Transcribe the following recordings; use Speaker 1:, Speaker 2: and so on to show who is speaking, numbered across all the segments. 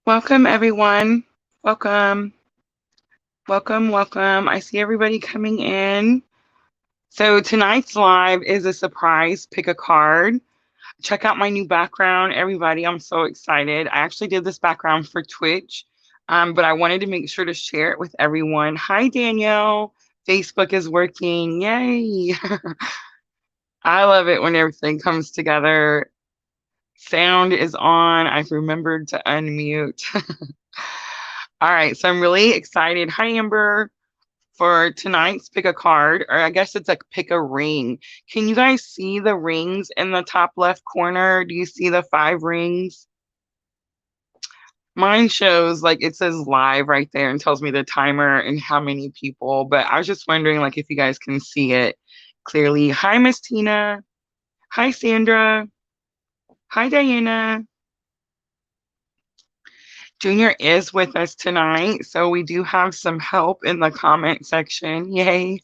Speaker 1: Welcome, everyone. Welcome, welcome. I see everybody coming in. So tonight's live is a surprise. Pick a card. Check out my new background, everybody. I'm so excited. I actually did this background for Twitch, but I wanted to make sure to share it with everyone. Hi, Danielle. Facebook is working. Yay. I love it when everything comes together. Sound is on. I've remembered to unmute. All right, so I'm really excited. Hi, Amber, for tonight's pick a card, or I guess it's like pick a ring. Can you guys see the rings in the top left corner? Do you see the 5 rings? Mine shows like it says live right there and tells me the timer and how many people, but I was just wondering like if you guys can see it clearly. Hi, Miss Tina. Hi, Sandra. Hi, Diana. Junior is with us tonight, so we do have some help in the comment section. Yay.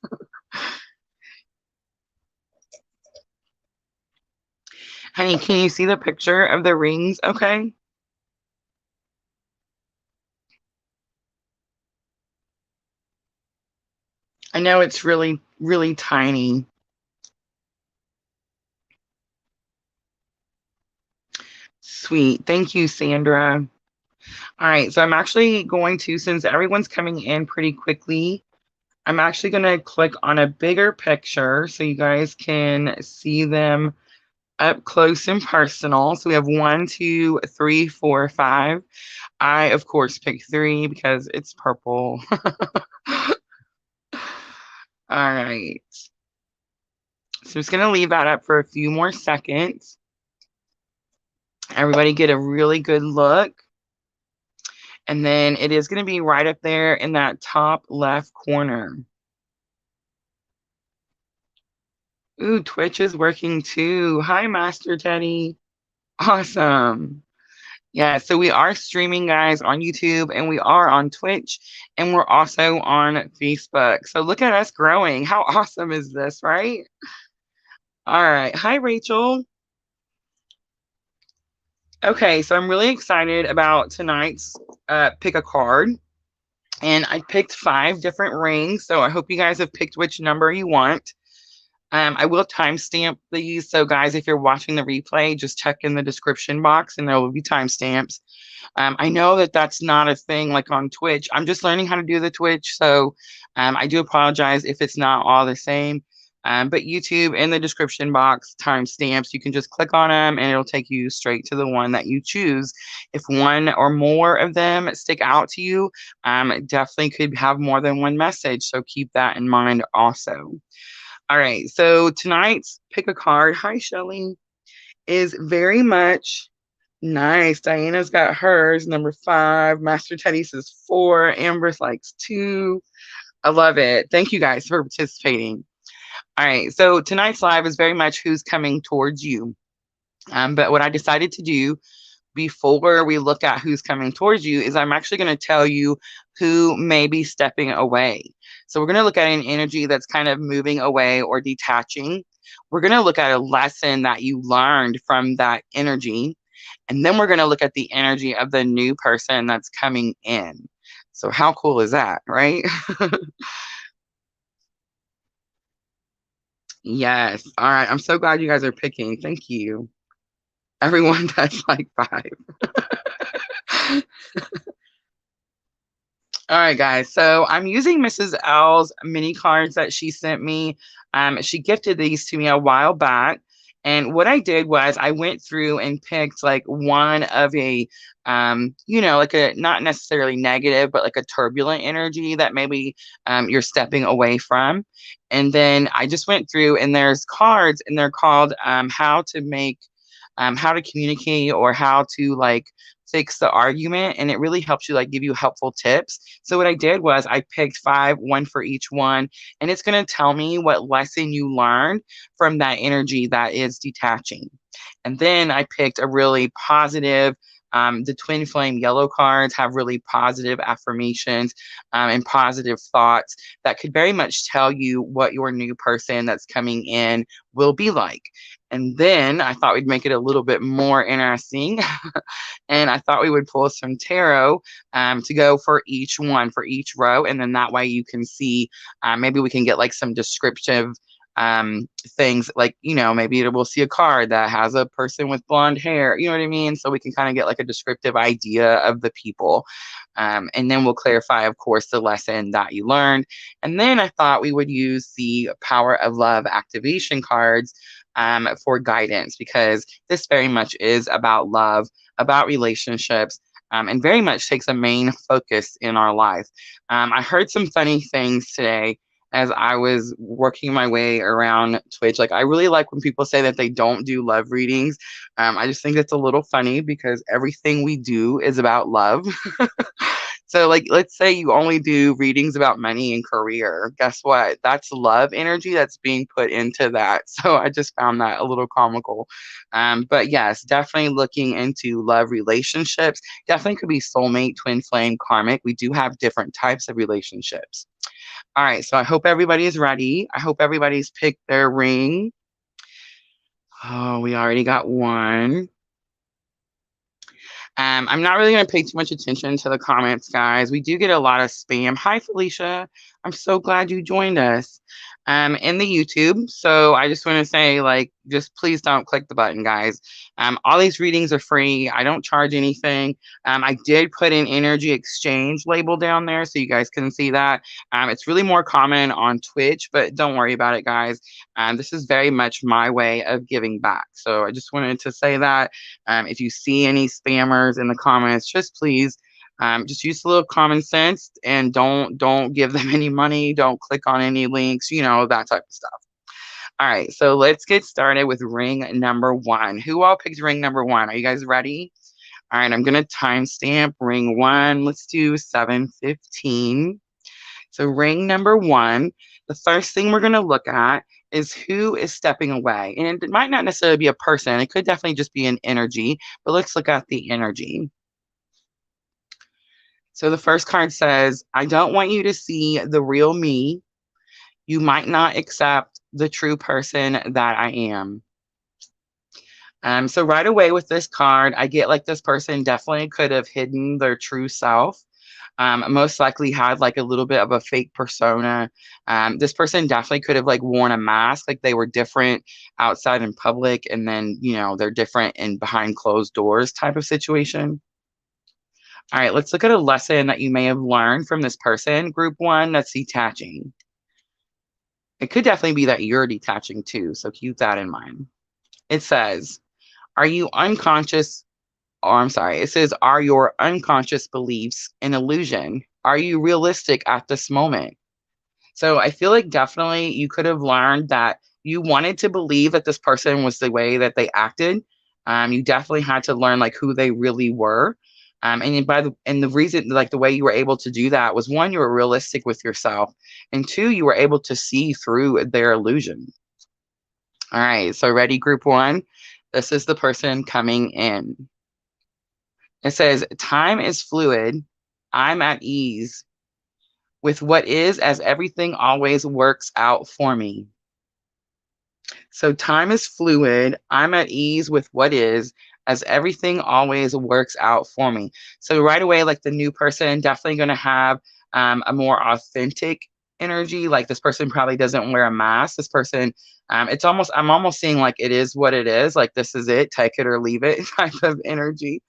Speaker 1: Honey, can you see the picture of the rings? Okay. I know it's really, really tiny. Sweet. Thank you, Sandra. All right, so I'm actually going to, since everyone's coming in pretty quickly, I'm actually going to click on a bigger picture so you guys can see them up close and personal. So we have 1, 2, 3, 4, 5. I, of course, picked 3 because it's purple. All right. So I'm just going to leave that up for a few more seconds. Everybody get a really good look. And then it is going to be right up there in that top left corner. Ooh, Twitch is working too. Hi, Master Teddy. Awesome. Yeah, so we are streaming, guys, on YouTube, and we are on Twitch, and we're also on Facebook. So look at us growing. How awesome is this, right? All right. Hi, Rachel. Okay, so I'm really excited about tonight's pick a card. And I picked 5 different rings, so I hope you guys have picked which number you want. I will timestamp these, so guys, if you're watching the replay, just check in the description box and there will be timestamps. I know that that's not a thing like on Twitch. I'm just learning how to do the Twitch, so I do apologize if it's not all the same. But YouTube in the description box, timestamps, you can just click on them and it'll take you straight to the one that you choose. If one or more of them stick out to you, definitely could have more than one message. So keep that in mind also. All right, so tonight's pick a card, hi Shelly, is very much nice. Diana's got hers, number 5. Master Teddy says 4. Amber's likes 2. I love it. Thank you guys for participating. All right, so tonight's live is very much who's coming towards you. But what I decided to do before we look at who's coming towards you is I'm actually going to tell you who may be stepping away. So we're going to look at an energy that's kind of moving away or detaching. We're going to look at a lesson that you learned from that energy. And then we're going to look at the energy of the new person that's coming in. So how cool is that, right? Yes. All right. I'm so glad you guys are picking. Thank you. Everyone that's like 5. All right, guys. So I'm using Mrs. L's mini cards that she sent me. She gifted these to me a while back. And what I did was I went through and picked like one of a, like a not necessarily negative, but like a turbulent energy that maybe you're stepping away from. And then I just went through and there's cards and they're called how to communicate or how to like fix the argument, and it really helps you like give you helpful tips. So what I did was I picked 5, one for each one, and it's going to tell me what lesson you learned from that energy that is detaching. And then I picked a really positive The twin flame yellow cards have really positive affirmations and positive thoughts that could very much tell you what your new person that's coming in will be like. And then I thought we'd make it a little bit more interesting. And I thought we would pull some tarot to go for each one, for each row. And then that way you can see, maybe we can get like some descriptive things, like, you know, maybe we'll see a card that has a person with blonde hair, you know what I mean? So we can kind of get like a descriptive idea of the people. And then we'll clarify, of course, the lesson that you learned. And then I thought we would use the Power of Love activation cards for guidance, because this very much is about love, about relationships, and very much takes a main focus in our life. I heard some funny things today as I was working my way around Twitch. Like, I really like when people say that they don't do love readings. I just think it's a little funny because everything we do is about love. So, like, let's say you only do readings about money and career. Guess what? That's love energy that's being put into that. So I just found that a little comical. But yes, definitely looking into love relationships. Definitely could be soulmate, twin flame, karmic. We do have different types of relationships. All right, so I hope everybody is ready. I hope everybody's picked their ring. Oh, we already got one. I'm not really going to pay too much attention to the comments, guys. We do get a lot of spam. Hi, Felicia. I'm so glad you joined us in the YouTube. So I just want to say, like, just please don't click the button, guys. All these readings are free. I don't charge anything. I did put an energy exchange label down there so you guys can see that. It's really more common on Twitch, but don't worry about it, guys. This is very much my way of giving back. So I just wanted to say that. If you see any spammers in the comments, just please just use a little common sense and don't give them any money. Don't click on any links, you know, that type of stuff. All right, so let's get started with ring number one. Who all picked ring number one? Are you guys ready? All right, I'm going to timestamp ring one. Let's do 7:15. So ring number one, the first thing we're going to look at is who is stepping away. And it might not necessarily be a person. It could definitely just be an energy, but let's look at the energy. So the first card says, I don't want you to see the real me. You might not accept the true person that I am. So right away with this card, I get like this person definitely could have hidden their true self. Most likely had like a little bit of a fake persona. This person definitely could have like worn a mask, like they were different outside in public, and then, you know, they're different in behind closed doors type of situation. All right, let's look at a lesson that you may have learned from this person. Group one, that's detaching. It could definitely be that you're detaching too, so keep that in mind. It says, are you unconscious? Or I'm sorry, it says, are your unconscious beliefs an illusion? Are you realistic at this moment? So I feel like definitely you could have learned that you wanted to believe that this person was the way that they acted. You definitely had to learn like who they really were. And the reason, like the way you were able to do that was, one, you were realistic with yourself, and two, you were able to see through their illusion. All right, so ready, group one? This is the person coming in. It says, time is fluid. I'm at ease with what is, as everything always works out for me. So time is fluid. I'm at ease with what is, as everything always works out for me. So right away, like the new person definitely going to have a more authentic energy. Like this person probably doesn't wear a mask. This person, I'm almost seeing like it is what it is. Like this is it, take it or leave it type of energy.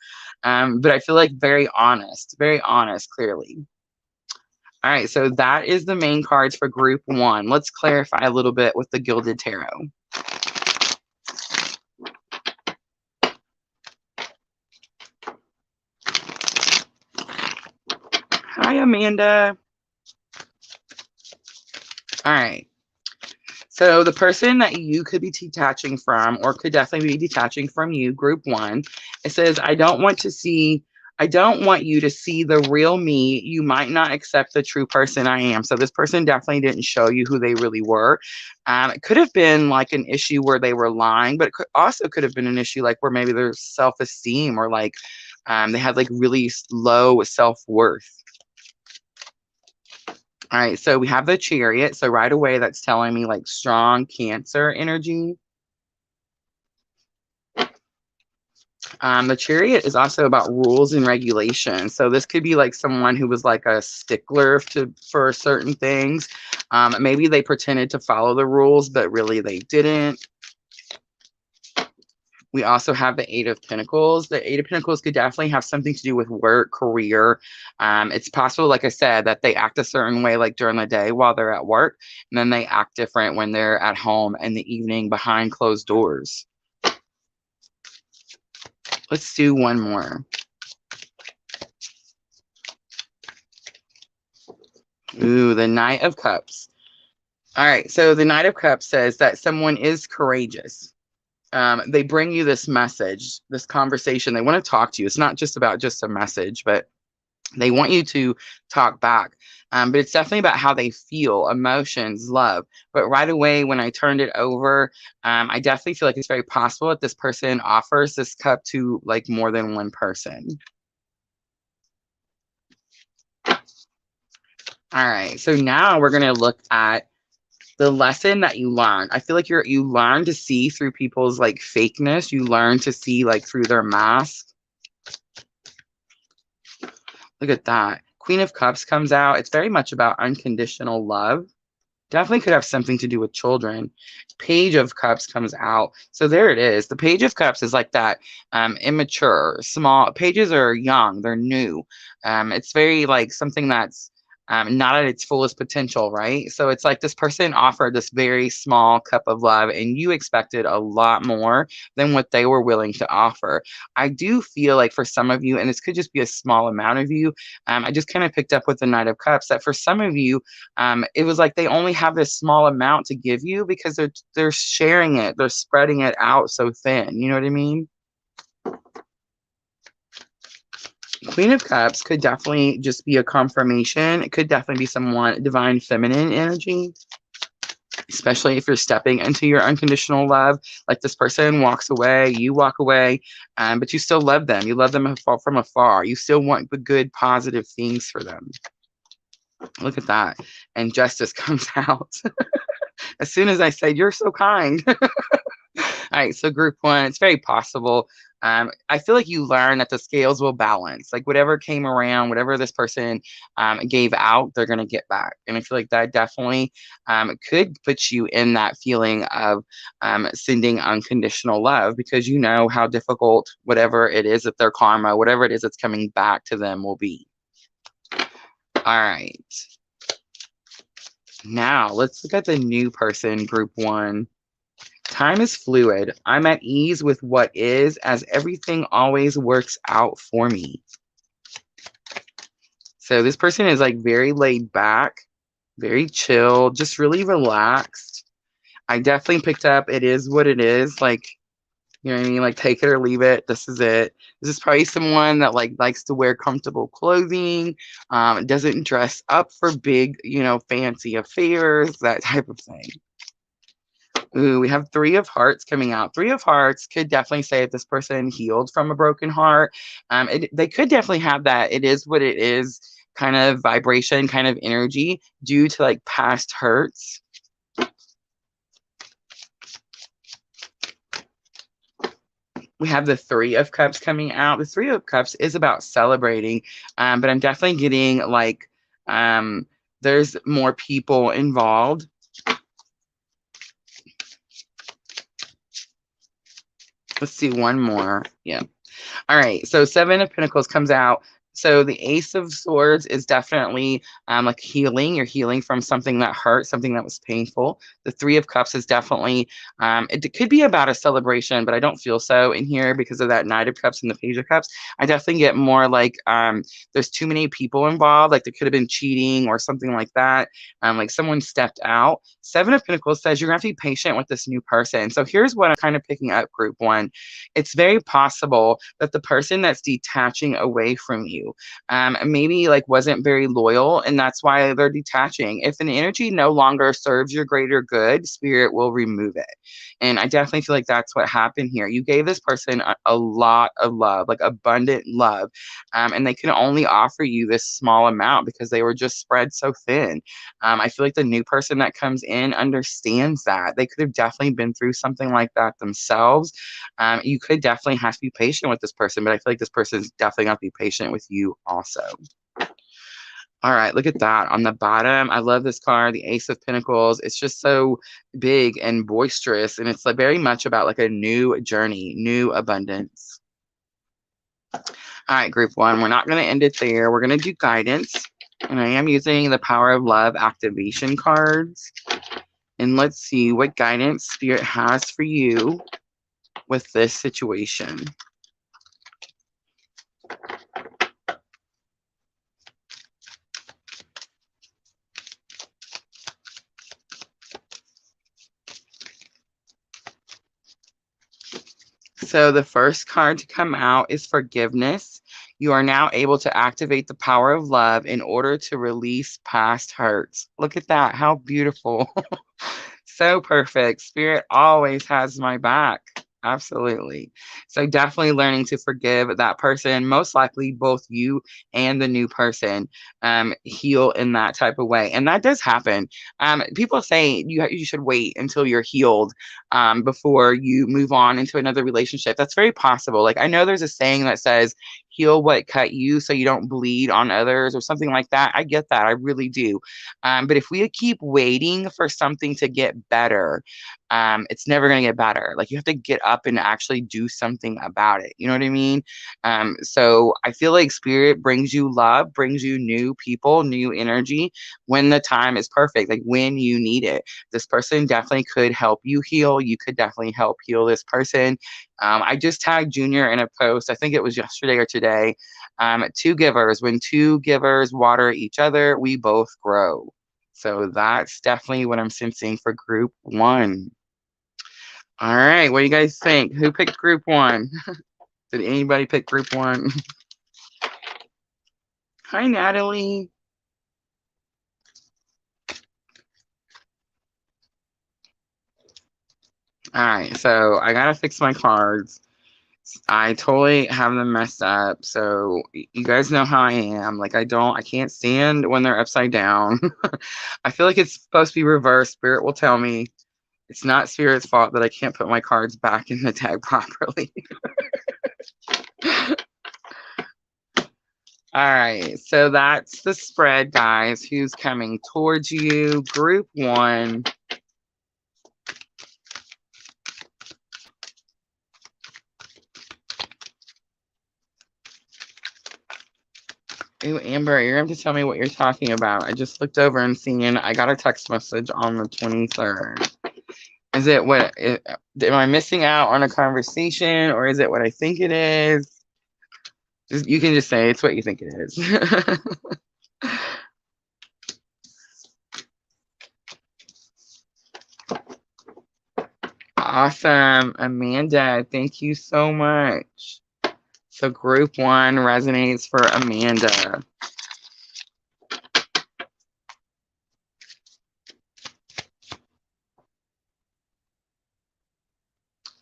Speaker 1: But I feel like very honest, clearly. All right, so that is the main cards for group one. Let's clarify a little bit with the Gilded Tarot. Hi, Amanda. All right. So the person that you could be detaching from, or could definitely be detaching from you, group one, it says, I don't want you to see the real me. You might not accept the true person I am. So this person definitely didn't show you who they really were. It could have been like an issue where they were lying, but it also could have been an issue like where maybe there's self-esteem or like They had like really low self-worth. All right, so we have the Chariot. So right away, that's telling me like strong Cancer energy. The Chariot is also about rules and regulations. So this could be like someone who was like a stickler for certain things. Maybe they pretended to follow the rules, but really they didn't. We also have the Eight of Pentacles. The Eight of Pentacles could definitely have something to do with work, career. It's possible, like I said, that they act a certain way like during the day while they're at work, and then they act different when they're at home in the evening behind closed doors. Let's do one more. Ooh, the Knight of Cups. All right, so the Knight of Cups says that someone is courageous. They bring you this message, this conversation. They want to talk to you. It's not just about just a message, but they want you to talk back. But it's definitely about how they feel, emotions, love. But right away, when I turned it over, I definitely feel like it's very possible that this person offers this cup to like more than one person. All right, so now we're going to look at the lesson that you learned. I feel like you learn to see through people's like fakeness. You learn to see like through their mask. Look at that. Queen of Cups comes out. It's very much about unconditional love. Definitely could have something to do with children. Page of Cups comes out. So there it is. The Page of Cups is like that immature, small. Pages are young. They're new. It's very like something that's not at its fullest potential, right? So it's like this person offered this very small cup of love and you expected a lot more than what they were willing to offer. I do feel like for some of you, and this could just be a small amount of you, I just kind of picked up with the Knight of Cups that for some of you, it was like they only have this small amount to give you because they're sharing it, they're spreading it out so thin. You know what I mean? Queen of Cups could definitely just be a confirmation. It could definitely be someone divine feminine energy, especially if you're stepping into your unconditional love. Like this person walks away, you walk away, but you still love them. You love them from afar. You still want the good, positive things for them. Look at that. And Justice comes out. As soon as I say, you're so kind. All right, so group one, it's very possible. I feel like you learn that the scales will balance. Like whatever came around, whatever this person gave out, they're going to get back. And I feel like that definitely could put you in that feeling of sending unconditional love because you know how difficult whatever it is that their karma, whatever it is that's coming back to them will be. All right. Now let's look at the new person, group one. Time is fluid. I'm at ease with what is, as everything always works out for me. So this person is like very laid back, very chill, just really relaxed. I definitely picked up it is what it is. Like, you know what I mean? Like take it or leave it. This is it. This is probably someone that like likes to wear comfortable clothing, doesn't dress up for big, fancy affairs, that type of thing. Ooh, we have Three of Hearts coming out. Three of Hearts could definitely say if this person healed from a broken heart. They could definitely have that. It is what it is kind of vibration, kind of energy due to like past hurts. We have the Three of Cups coming out. The Three of Cups is about celebrating, but I'm definitely getting like there's more people involved. Let's see one more. Yeah. All right. So Seven of Pentacles comes out. So the Ace of Swords is definitely like healing. You're healing from something that hurt, something that was painful. The Three of Cups is definitely, it could be about a celebration, but I don't feel so in here because of that Knight of Cups and the Page of Cups. I definitely get more like there's too many people involved. Like there could have been cheating or something like that. Like someone stepped out. Seven of Pentacles says you're going to have to be patient with this new person. So here's what I'm kind of picking up, group one. It's very possible that the person that's detaching away from you, you. Maybe like wasn't very loyal, and that's why they're detaching. If an energy no longer serves your greater good, spirit will remove it. And I definitely feel like that's what happened here. You gave this person a lot of love, like abundant love, and they can only offer you this small amount because they were just spread so thin. I feel like the new person that comes in understands that. They could have definitely been through something like that themselves. You could definitely have to be patient with this person, but I feel like this person is definitely going to be patient with you also. All right, look at that. On the bottom, I love this card, the Ace of Pentacles. It's just so big and boisterous, and it's like very much about like a new journey, new abundance. All right, group one, we're not going to end it there. We're going to do guidance, and I am using the Power of Love activation cards. And let's see what guidance Spirit has for you with this situation. So the first card to come out is forgiveness. You are now able to activate the power of love in order to release past hurts. Look at that. How beautiful. So perfect. Spirit always has my back. Absolutely. So definitely learning to forgive that person. Most likely both you and the new person heal in that type of way. And that does happen. People say you should wait until you're healed before you move on into another relationship. That's very possible. Like I know there's a saying that says, heal what cut you so you don't bleed on others or something like that. I get that. I really do. But if we keep waiting for something to get better, it's never going to get better. Like you have to get up and actually do something about it. You know what I mean? So I feel like spirit brings you love, brings you new people, new energy when the time is perfect, like when you need it. This person definitely could help you heal. You could definitely help heal this person. I just tagged Junior in a post. I think it was yesterday or today. Two givers. When two givers water each other, we both grow. So that's definitely what I'm sensing for group one. All right, what do you guys think? Who picked group one? Did anybody pick group one? Hi, Natalie. All right, so I gotta fix my cards. I totally have them messed up. So you guys know how I am. Like I can't stand when they're upside down. I feel like it's supposed to be reversed. Spirit will tell me it's not Spirit's fault that I can't put my cards back in the tag properly. All right, so that's the spread, guys. Who's coming towards you? Group one. Ooh, Amber, you're going to have to tell me what you're talking about. I just looked over and seen I got a text message on the 23rd. Is it what? Am I missing out on a conversation, or is it what I think it is? You can just say it's what you think it is. Awesome, Amanda. Thank you so much. So group one resonates for Amanda.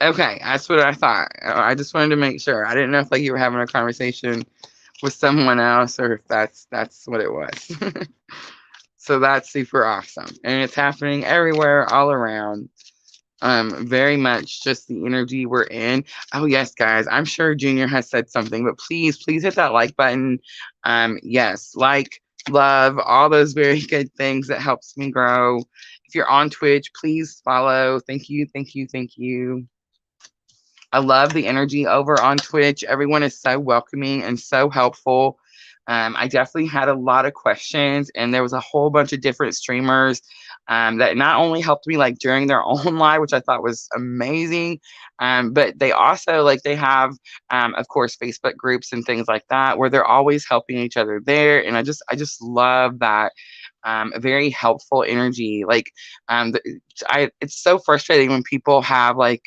Speaker 1: Okay, that's what I thought. I just wanted to make sure. I didn't know if like you were having a conversation with someone else or if that's what it was. So that's super awesome. And it's happening everywhere, all around. Very much just the energy we're in. Oh yes, guys, I'm sure Junior has said something, but please hit that like button. Yes, like, love, all those very good things that helps me grow. If you're on Twitch, please follow. Thank you. I love the energy over on Twitch. Everyone is so welcoming and so helpful. I definitely had a lot of questions, and there was a whole bunch of different streamers that not only helped me like during their own live, which I thought was amazing, but they also like they have, of course, Facebook groups and things like that where they're always helping each other there, and I just love that. very helpful energy. Like, it's so frustrating when people have like,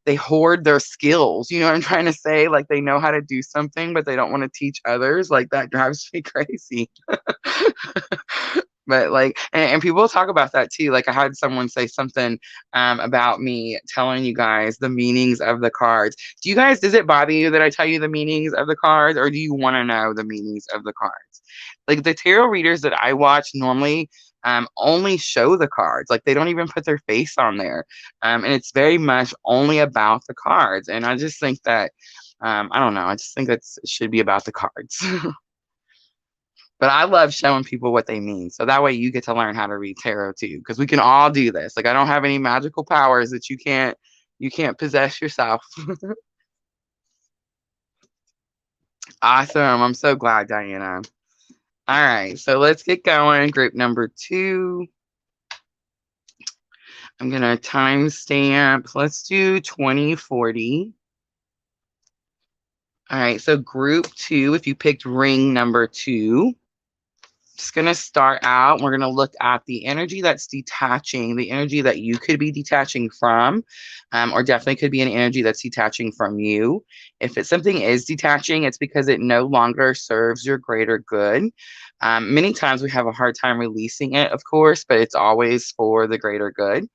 Speaker 1: they hoard their skills. You know what I'm trying to say? Like they know how to do something, but they don't want to teach others. Like that drives me crazy. But like, and people talk about that too. Like I had someone say something about me telling you guys the meanings of the cards. Do you guys, does it bother you that I tell you the meanings of the cards, or do you want to know the meanings of the cards? Like the tarot readers that I watch normally only show the cards. Like they don't even put their face on there. And it's very much only about the cards. And I just think that, I don't know, I just think that it should be about the cards. But I love showing people what they mean. So that way you get to learn how to read tarot too. Because we can all do this. Like I don't have any magical powers that you can't possess yourself. Awesome. I'm so glad, Diana. All right. So let's get going. Group number 2. I'm gonna timestamp. Let's do 2040. All right. So group 2, if you picked ring number 2. Just going to start out. We're going to look at the energy that's detaching, the energy that you could be detaching from, or definitely could be an energy that's detaching from you. If it's something is detaching, it's because it no longer serves your greater good. Many times we have a hard time releasing it, of course, but it's always for the greater good.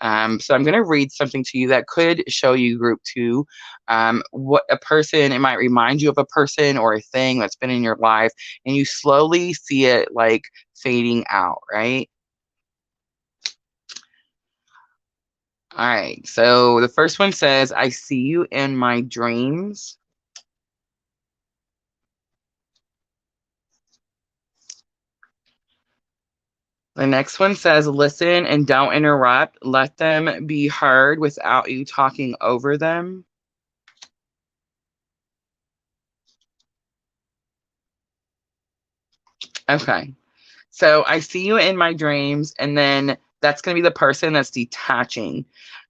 Speaker 1: So I'm going to read something to you that could show you group 2, what a person, it might remind you of a person or a thing that's been in your life, and you slowly see it like fading out, right? All right. So the first one says, I see you in my dreams. The next one says, listen and don't interrupt. Let them be heard without you talking over them. Okay. So I see you in my dreams, and then that's going to be the person that's detaching.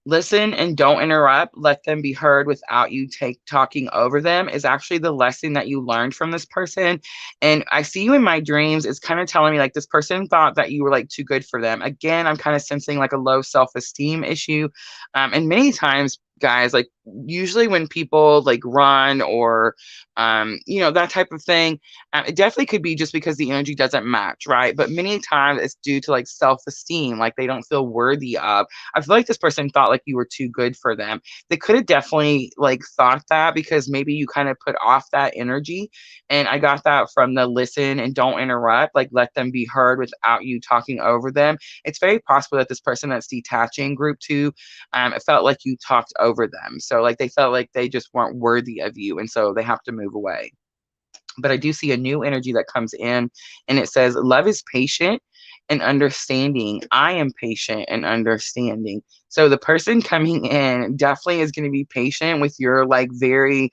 Speaker 1: Listen and don't interrupt. Let them be heard without you talking over them is actually the lesson that you learned from this person. And I see you in my dreams. It's kind of telling me like this person thought that you were like too good for them. Again, I'm kind of sensing like a low self-esteem issue. And many times, guys, like usually when people like run or, that type of thing, it definitely could be just because the energy doesn't match, right? But many times it's due to like self-esteem, like they don't feel worthy of. I feel like this person thought like you were too good for them. They could have definitely like thought that because maybe you kind of put off that energy. And I got that from the listen and don't interrupt, like let them be heard without you talking over them. It's very possible that this person that's detaching group 2, it felt like you talked over them. So like they felt like they just weren't worthy of you. And so they have to move away. But I do see a new energy that comes in, and it says, love is patient and understanding. I am patient and understanding. So the person coming in definitely is going to be patient with your like very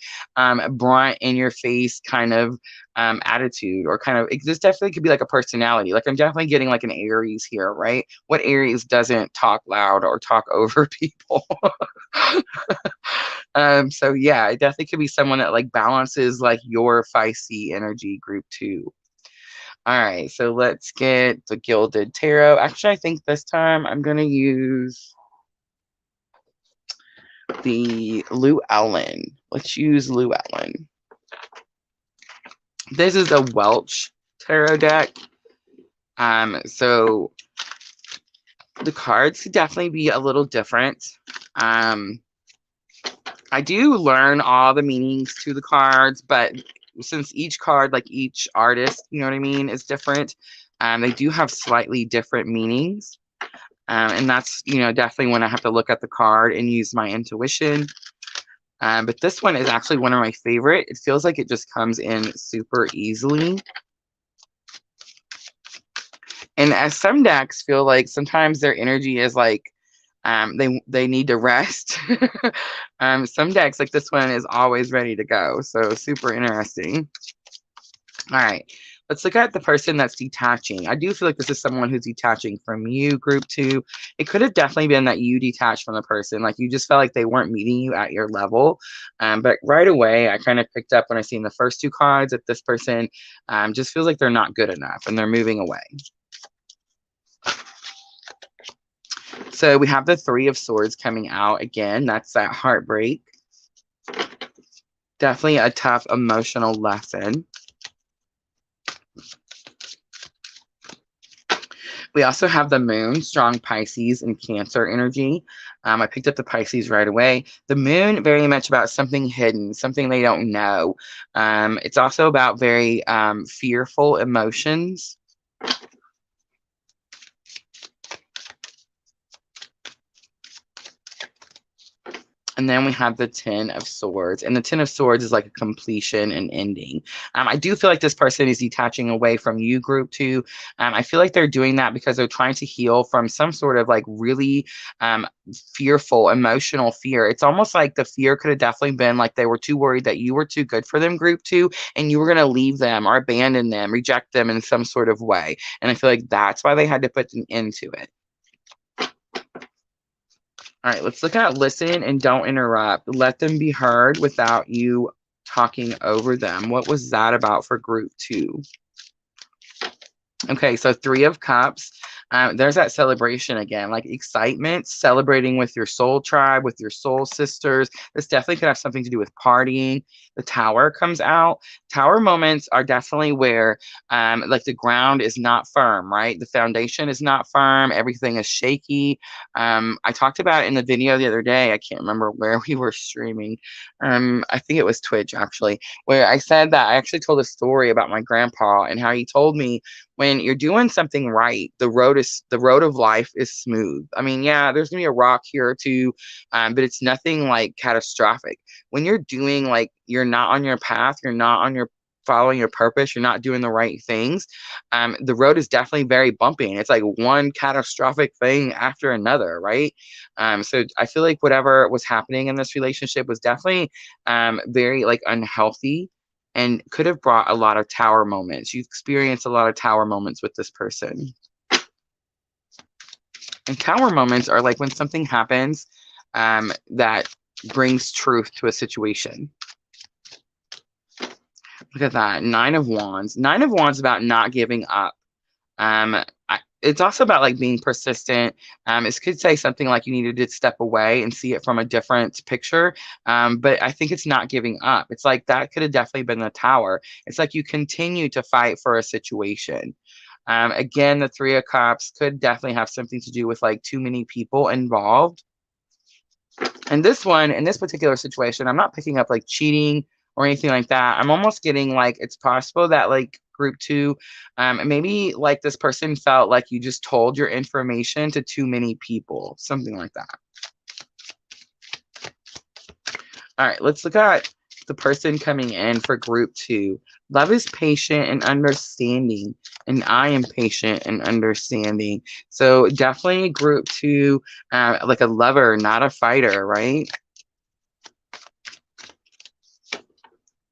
Speaker 1: brunt in your face kind of attitude, or kind of, this definitely could be like a personality. Like I'm definitely getting like an Aries here, right? What Aries doesn't talk loud or talk over people? So yeah, it definitely could be someone that like balances like your feisty energy group 2. All right, so let's get the Gilded Tarot. Actually, I think this time I'm going to use the Llewellyn. Let's use Llewellyn. This is a Welsh tarot deck. So the cards could definitely be a little different. I do learn all the meanings to the cards, but since each card, like each artist, you know what I mean, is different, they do have slightly different meanings. And that's, definitely when I have to look at the card and use my intuition. But this one is actually one of my favorite. It feels like it just comes in super easily. And as some decks feel like sometimes their energy is like, they need to rest. Some decks like this one is always ready to go. So super interesting. All right, Let's look at the person that's detaching. I do feel like this is someone who's detaching from you, group 2. It could have definitely been that you detached from the person. Like you just felt like they weren't meeting you at your level. But right away, I kind of picked up when I seen the first 2 cards that this person just feels like they're not good enough and they're moving away. So we have the 3 of Swords coming out again. That's that heartbreak. Definitely a tough emotional lesson. We also have the Moon, strong Pisces and Cancer energy. I picked up the Pisces right away. The Moon, very much about something hidden, something they don't know. It's also about very fearful emotions. And then we have the 10 of Swords. And the 10 of Swords is like a completion and ending. I do feel like this person is detaching away from you, group 2. I feel like they're doing that because they're trying to heal from some sort of like really fearful, emotional fear. It's almost like the fear could have definitely been like they were too worried that you were too good for them, group 2, and you were going to leave them or abandon them, reject them in some sort of way. And I feel like that's why they had to put an end to it. All right, let's look at listen and don't interrupt. Let them be heard without you talking over them. What was that about for group 2? Okay, so 3 of Cups. There's that celebration again, like excitement, celebrating with your soul tribe, with your soul sisters. This definitely could have something to do with partying. The Tower comes out. Tower moments are definitely where like the ground is not firm, right? The foundation is not firm. Everything is shaky. I talked about it in the video the other day. I can't remember where we were streaming. I think it was Twitch actually, where I said that I actually told a story about my grandpa and how he told me when you're doing something right, the road of life is smooth. I mean, yeah, there's gonna be a rock here or two, but it's nothing like catastrophic. When you're doing like you're not on your path, you're not on your following your purpose, you're not doing the right things. The road is definitely very bumpy, and it's like one catastrophic thing after another, right? So I feel like whatever was happening in this relationship was definitely very like unhealthy and could have brought a lot of tower moments. You experienced a lot of tower moments with this person. And tower moments are like when something happens that brings truth to a situation. Look at that. 9 of Wands. 9 of Wands is about not giving up. It's also about like being persistent. It could say something like you needed to step away and see it from a different picture. But I think it's not giving up. It's like that could have definitely been the Tower. It's like you continue to fight for a situation. Again, the 3 of Cups could definitely have something to do with like too many people involved. And this one, in this particular situation, I'm not picking up like cheating or anything like that. I'm almost getting like it's possible that like group 2, maybe like this person felt like you just told your information to too many people, something like that. All right, let's look at the person coming in for group 2. Love is patient and understanding, and I am patient and understanding. So definitely group 2, like a lover, not a fighter, right?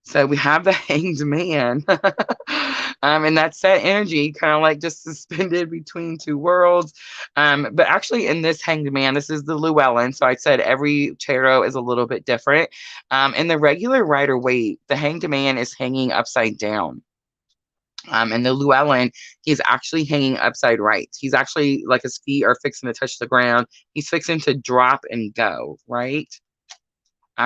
Speaker 1: So we have the Hanged Man. And that's that energy, kind of like just suspended between two worlds. But actually, in this Hanged Man, this is the Llewellyn. So I said every tarot is a little bit different. In the regular Rider-Waite, the Hanged Man is hanging upside down. And the Llewellyn, he's actually hanging upside right. He's actually like his feet are fixing to touch the ground. He's fixing to drop and go, right?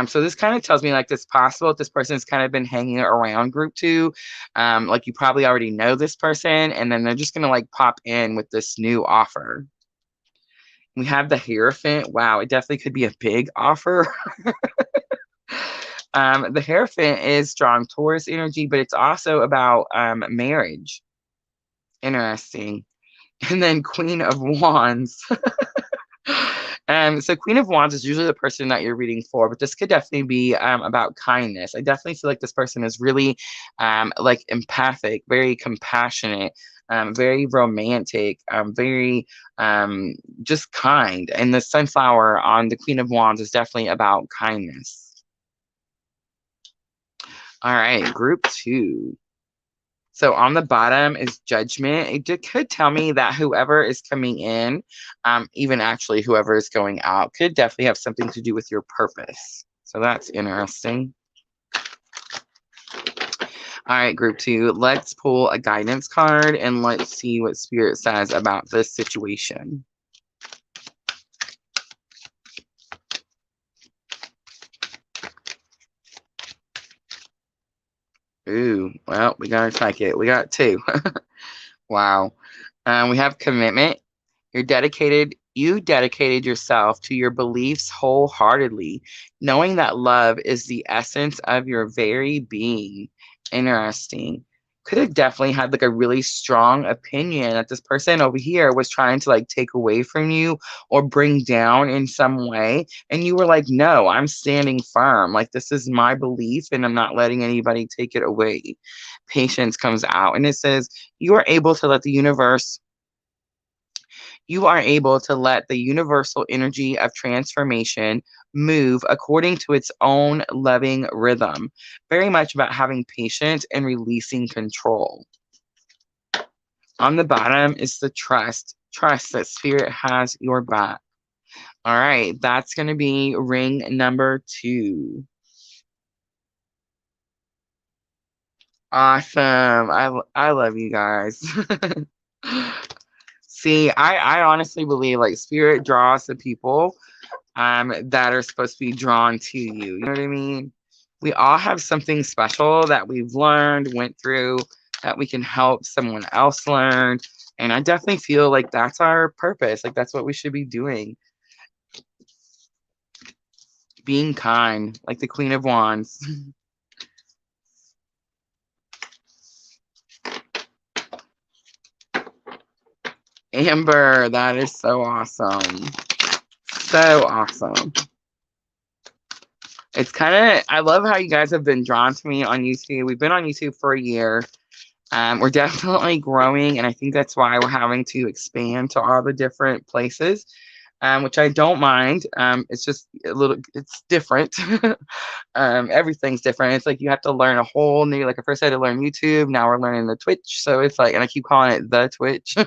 Speaker 1: So this kind of tells me like it's possible if this person's kind of been hanging around group 2. Like you probably already know this person, and then they're just gonna like pop in with this new offer. We have the Hierophant. Wow, it definitely could be a big offer. The Hierophant is strong Taurus energy, but it's also about marriage. Interesting. And then Queen of Wands. So Queen of Wands is usually the person that you're reading for, but this could definitely be about kindness. I definitely feel like this person is really like empathic, very compassionate, very romantic, very just kind. And the sunflower on the Queen of Wands is definitely about kindness. All right, group 2. So on the bottom is judgment. Could tell me that whoever is coming in, even actually whoever is going out, could definitely have something to do with your purpose. So that's interesting. All right, group 2, let's pull a guidance card and let's see what Spirit says about this situation. Ooh, well, we got to take it. We got 2. Wow. We have commitment. You dedicated yourself to your beliefs wholeheartedly, knowing that love is the essence of your very being. Interesting. Could have definitely had like a really strong opinion that this person over here was trying to like take away from you or bring down in some way. And you were like, no, I'm standing firm. Like, this is my belief and I'm not letting anybody take it away. Patience comes out and it says, you are able to let the universe you are able to let the universal energy of transformation move according to its own loving rhythm. Very much about having patience and releasing control. On the bottom is the trust. Trust that Spirit has your back. All right, that's going to be ring number 2. Awesome. I love you guys. See, I honestly believe like Spirit draws the people that are supposed to be drawn to you. You know what I mean? We all have something special that we've learned, went through, that we can help someone else learn. And I definitely feel like that's our purpose. Like, that's what we should be doing. Being kind, like the Queen of Wands. Amber, that is so awesome. So awesome. It's kind of, I love how you guys have been drawn to me on YouTube. We've been on YouTube for a year. We're definitely growing, and I think that's why we're having to expand to all the different places, which I don't mind. It's just it's different. Everything's different. It's like you have to learn a whole new, like I first had to learn YouTube, now we're learning the Twitch. So it's like, and I keep calling it the Twitch.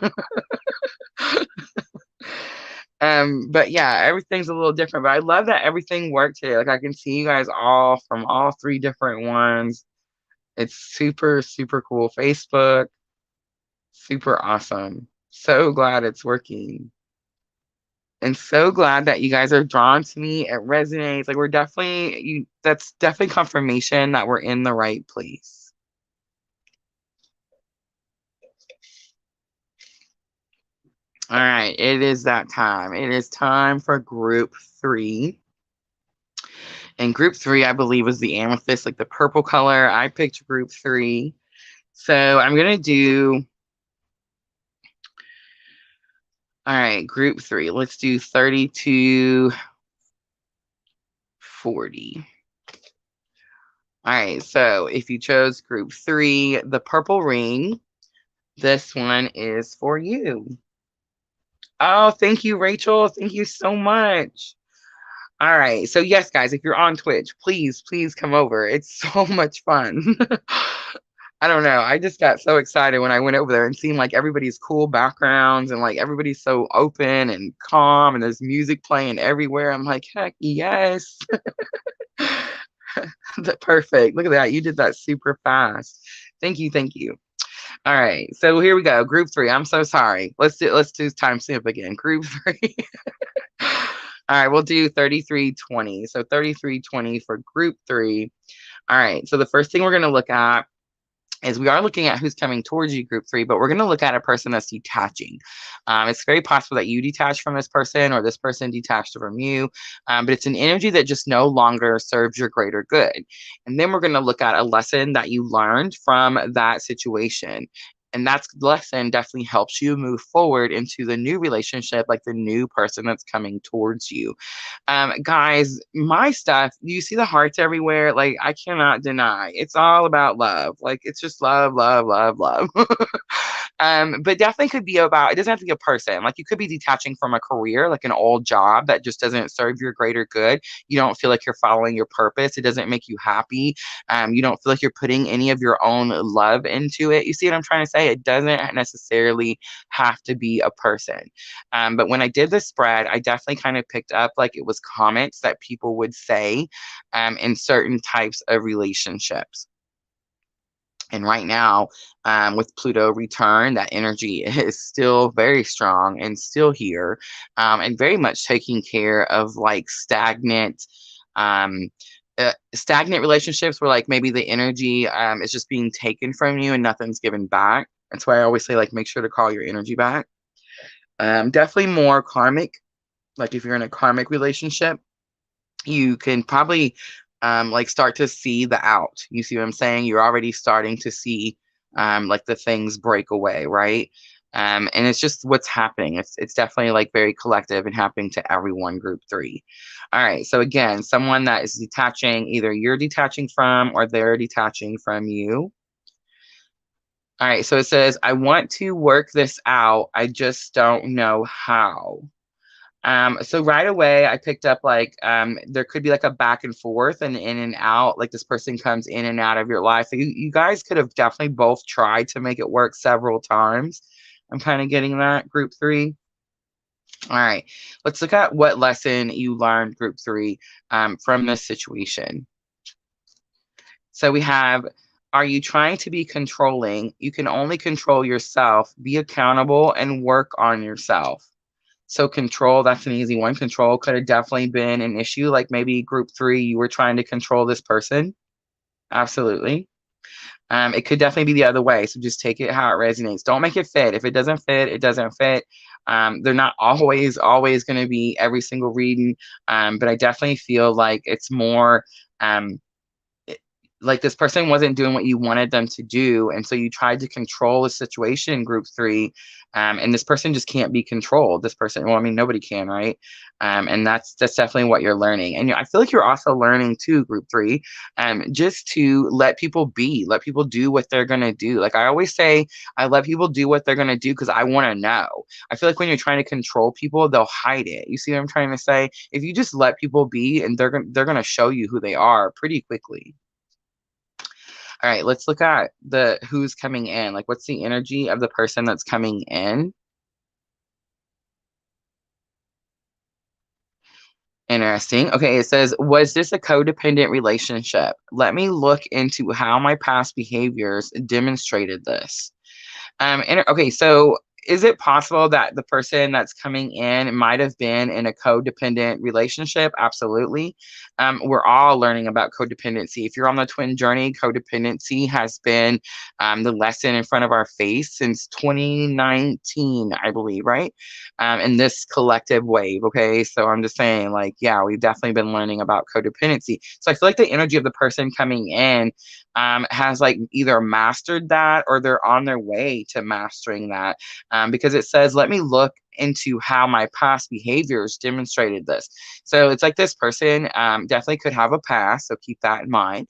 Speaker 1: But yeah, everything's a little different, but I love that everything worked today. Like, I can see you guys all from all 3 different ones. It's super, super cool. Facebook, super awesome. So glad it's working. And so glad that you guys are drawn to me. It resonates. Like, that's definitely confirmation that we're in the right place. All right, it is that time. It is time for group 3. And group 3, I believe, was the amethyst, like the purple color. I picked group 3. So I'm going to do, all right, group 3. Let's do 3240. All right, so if you chose group 3, the purple ring, this one is for you. Oh, thank you, Rachel. Thank you so much. All right. So yes, guys, if you're on Twitch, please come over. It's so much fun. I don't know. I just got so excited when I went over there and seen like everybody's cool backgrounds and like everybody's so open and calm and there's music playing everywhere. I'm like, heck yes. Perfect. Look at that. You did that super fast. Thank you. Thank you. All right. So here we go. Group 3. I'm so sorry. Let's do time stamp again. Group 3. All right, we'll do 3320. So 3320 for group 3. All right, so the first thing we're going to look at is we are looking at who's coming towards you, group 3, but we're going to look at a person that's detaching. It's very possible that you detach from this person or this person detached from you, but it's an energy that just no longer serves your greater good. And then we're going to look at a lesson that you learned from that situation. And that lesson definitely helps you move forward into the new relationship, like the new person that's coming towards you. Guys, my stuff, you see the hearts everywhere. Like, I cannot deny it's all about love. Like, it's just love, love, love, love. But definitely could be about, it doesn't have to be a person. Like you could be detaching from a career, like an old job that just doesn't serve your greater good. You don't feel like you're following your purpose. It doesn't make you happy. You don't feel like you're putting any of your own love into it. You see what I'm trying to say? It doesn't necessarily have to be a person. But when I did the spread, I definitely kind of picked up like it was comments that people would say in certain types of relationships. And right now, with Pluto return, that energy is still very strong and still here, and very much taking care of like um, stagnant relationships where like maybe the energy is just being taken from you and nothing's given back. That's why I always say like make sure to call your energy back. Definitely more karmic. Like if you're in a karmic relationship, you can probably like start to see the out. You see what I'm saying? You're already starting to see like the things break away, right? And it's just what's happening. It's definitely like very collective and happening to everyone, group 3. All right. So again, someone that is detaching, either you're detaching from or they're detaching from you. All right. So it says, I want to work this out. I just don't know how. So right away I picked up like there could be like a back and forth and in and out, like this person comes in and out of your life. So you guys could have definitely both tried to make it work several times. I'm kind of getting that, group 3. All right, let's look at what lesson you learned, group 3, from this situation. So we have, are you trying to be controlling? You can only control yourself. Be accountable and work on yourself. So control, that's an easy one. Control could have definitely been an issue. Like maybe group 3, you were trying to control this person. Absolutely. It could definitely be the other way. So just take it how it resonates. Don't make it fit. If it doesn't fit, it doesn't fit. They're not always going to be every single reading. But I definitely feel like it's more like this person wasn't doing what you wanted them to do, and so you tried to control the situation in group 3, and this person just can't be controlled. This person, well, I mean, nobody can, right? And that's definitely what you're learning. And I feel like you're also learning too, group 3, just to let people be, let people do what they're gonna do. Like I always say, I let people do what they're gonna do because I want to know. I feel like when you're trying to control people, they'll hide it. You see what I'm trying to say? If you just let people be, and they're gonna show you who they are pretty quickly. All right, let's look at the who's coming in. Like, what's the energy of the person that's coming in? Interesting. Okay, it says, was this a codependent relationship? Let me look into how my past behaviors demonstrated this. Okay, so is it possible that the person that's coming in might have been in a codependent relationship? Absolutely. We're all learning about codependency. If you're on the twin journey, codependency has been the lesson in front of our face since 2019, I believe, right? In this collective wave. Okay, so I'm just saying, like, yeah, we've definitely been learning about codependency. So I feel like the energy of the person coming in has like either mastered that or they're on their way to mastering that, because it says, let me look into how my past behaviors demonstrated this. So it's like this person definitely could have a past, so keep that in mind.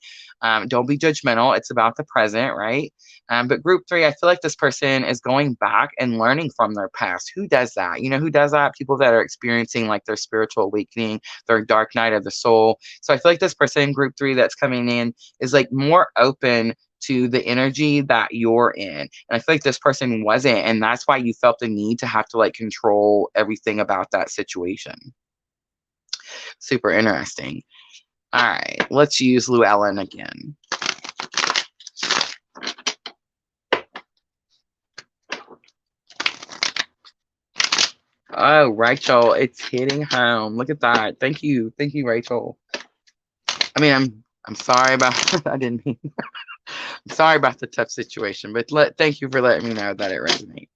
Speaker 1: Don't be judgmental. It's about the present, right? But group 3, I feel like this person is going back and learning from their past. Who does that? You know, who does that? People that are experiencing like their spiritual awakening, their dark night of the soul. So I feel like this person, group 3, that's coming in is like more open to the energy that you're in. And I feel like this person wasn't. And that's why you felt the need to have to like control everything about that situation. Super interesting. All right, let's use Llewellyn again. Oh, Rachel, it's hitting home. Look at that. Thank you. Thank you, Rachel. I mean, I'm sorry about I didn't mean I'm sorry about the tough situation, but thank you for letting me know that it resonates.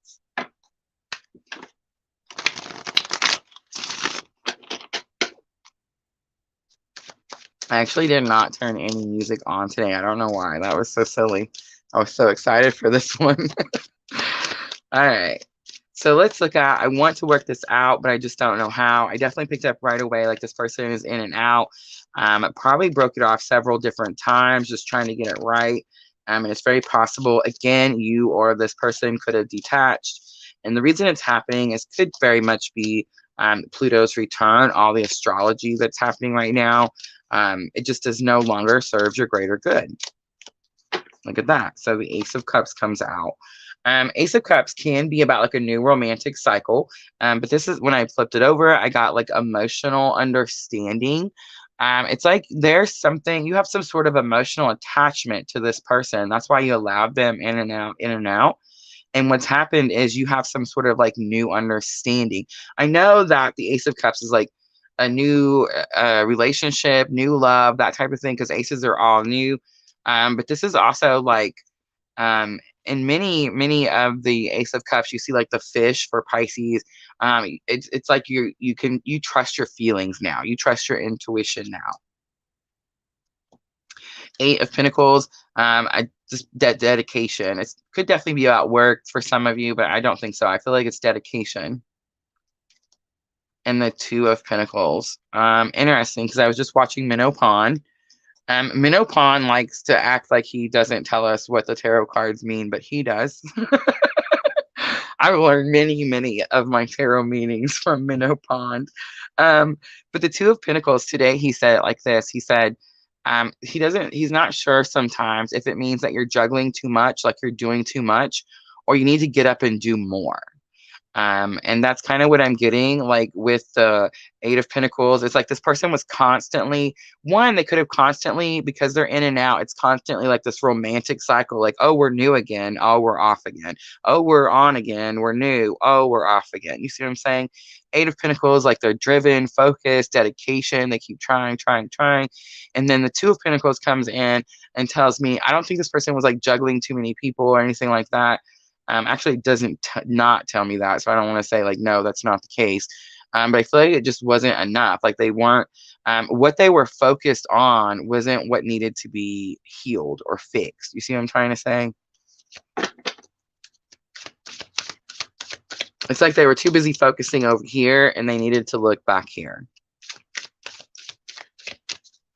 Speaker 1: I actually did not turn any music on today. I don't know why. That was so silly. I was so excited for this one. All right. So let's look at, I want to work this out, but I just don't know how. I definitely picked up right away, like this person is in and out. I probably broke it off several different times, just trying to get it right. And it's very possible, again, you or this person could have detached. And the reason it's happening is could very much be Pluto's return, all the astrology that's happening right now. It just does no longer serve your greater good. Look at that. So the Ace of Cups comes out. Ace of Cups can be about like a new romantic cycle. But this is when I flipped it over, I got like emotional understanding. It's like there's something, you have some sort of emotional attachment to this person. That's why you allowed them in and out, in and out. And what's happened is you have some sort of like new understanding. I know that the Ace of Cups is like a new relationship, new love, that type of thing, because aces are all new. But this is also like in many of the Ace of Cups, you see like the fish for Pisces. It's like you trust your feelings now. You trust your intuition now. Eight of Pentacles, I just dedication. It could definitely be about work for some of you, but I don't think so. I feel like it's dedication. And the Two of Pentacles. Interesting, because I was just watching Minnow Pond. Minnow Pond likes to act like he doesn't tell us what the tarot cards mean, but he does. I've learned many of my tarot meanings from Minnow Pond. But the Two of Pentacles today, he said it like this. He said, he's not sure sometimes if it means that you're juggling too much, like you're doing too much, or you need to get up and do more. And that's kind of what I'm getting, like with the Eight of Pentacles. It's like this person was constantly, they could have constantly, because they're in and out, it's constantly like this romantic cycle, like, oh, we're new again, oh, we're off again, oh, we're on again, we're new, oh, we're off again. You see what I'm saying? Eight of Pentacles, like they're driven, focused, dedication, they keep trying. And then the Two of Pentacles comes in and tells me, I don't think this person was like juggling too many people or anything like that. Actually doesn't not tell me that, so I don't want to say like no, that's not the case. But I feel like it just wasn't enough. Like they weren't what they were focused on wasn't what needed to be healed or fixed. You see what I'm trying to say? It's like they were too busy focusing over here and they needed to look back here.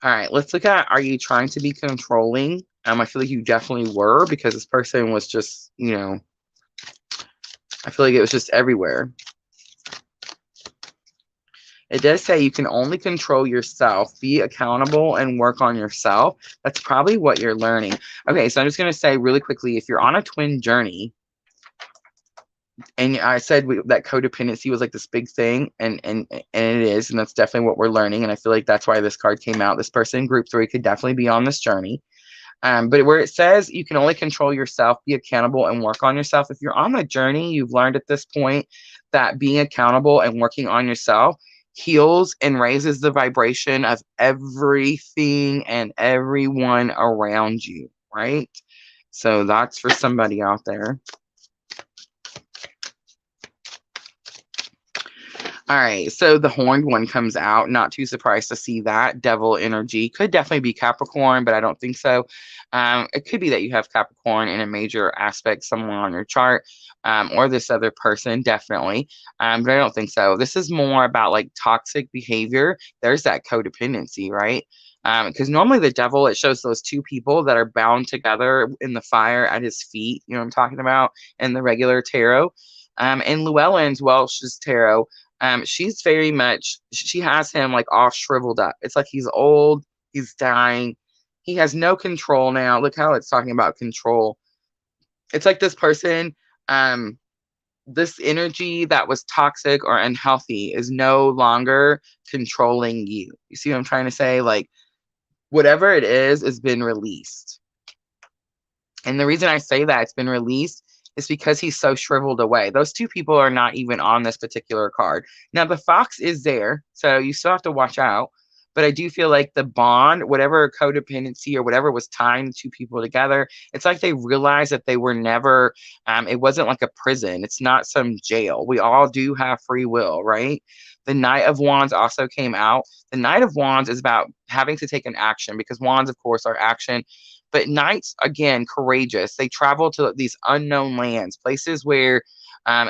Speaker 1: All right, let's look at, are you trying to be controlling? I feel like you definitely were, because this person was just, I feel like it was just everywhere. It does say you can only control yourself, be accountable, and work on yourself. That's probably what you're learning. Okay, so I'm just going to say really quickly, if you're on a twin journey, and I said that codependency was like this big thing, and it is, and that's definitely what we're learning, and I feel like that's why this card came out. This person, group 3, could definitely be on this journey. But where it says you can only control yourself, be accountable, and work on yourself, if you're on the journey, you've learned at this point that being accountable and working on yourself heals and raises the vibration of everything and everyone around you, right? So that's for somebody out there. All right, so the horned one comes out. Not too surprised to see that. Devil energy. Could definitely be Capricorn, but I don't think so. It could be that you have Capricorn in a major aspect somewhere on your chart, or this other person, definitely. But I don't think so. This is more about like toxic behavior. There's that codependency, right? Because normally the devil, it shows those two people that are bound together in the fire at his feet. You know what I'm talking about? In the regular tarot. And Llewellyn's Welsh's tarot, she's very much, she has him like all shriveled up. It's like he's old, he's dying, he has no control now. Look how it's talking about control. It's like this person, this energy that was toxic or unhealthy is no longer controlling you. You see what I'm trying to say? Like whatever it is has been released. And the reason I say that it's been released is because he's so shriveled away. Those two people are not even on this particular card. Now, the fox is there, so you still have to watch out. But I do feel like the bond, whatever codependency or whatever was tying the two people together, it's like they realized that they were never, it wasn't like a prison. It's not some jail. We all do have free will, right? The Knight of Wands also came out. The Knight of Wands is about having to take an action, because wands, of course, are action. But knights, again, courageous. They travel to these unknown lands, places where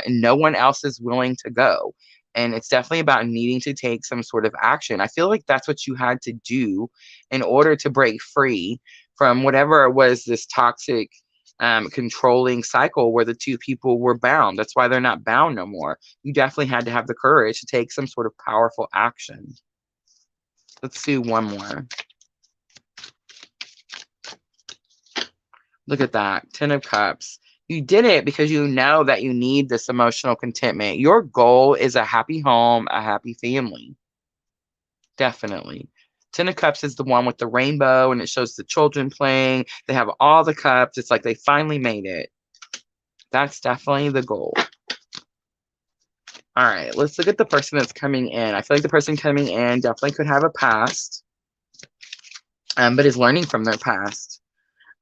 Speaker 1: no one else is willing to go. And it's definitely about needing to take some sort of action. I feel like that's what you had to do in order to break free from whatever it was, this toxic controlling cycle where the two people were bound. That's why they're not bound no more. You definitely had to have the courage to take some sort of powerful action. Let's do one more. Look at that. 10 of Cups. You did it because you know that you need this emotional contentment. Your goal is a happy home, a happy family. Definitely. 10 of Cups is the one with the rainbow, and it shows the children playing. They have all the cups. It's like they finally made it. That's definitely the goal. All right, let's look at the person that's coming in. I feel like the person coming in definitely could have a past, but is learning from their past.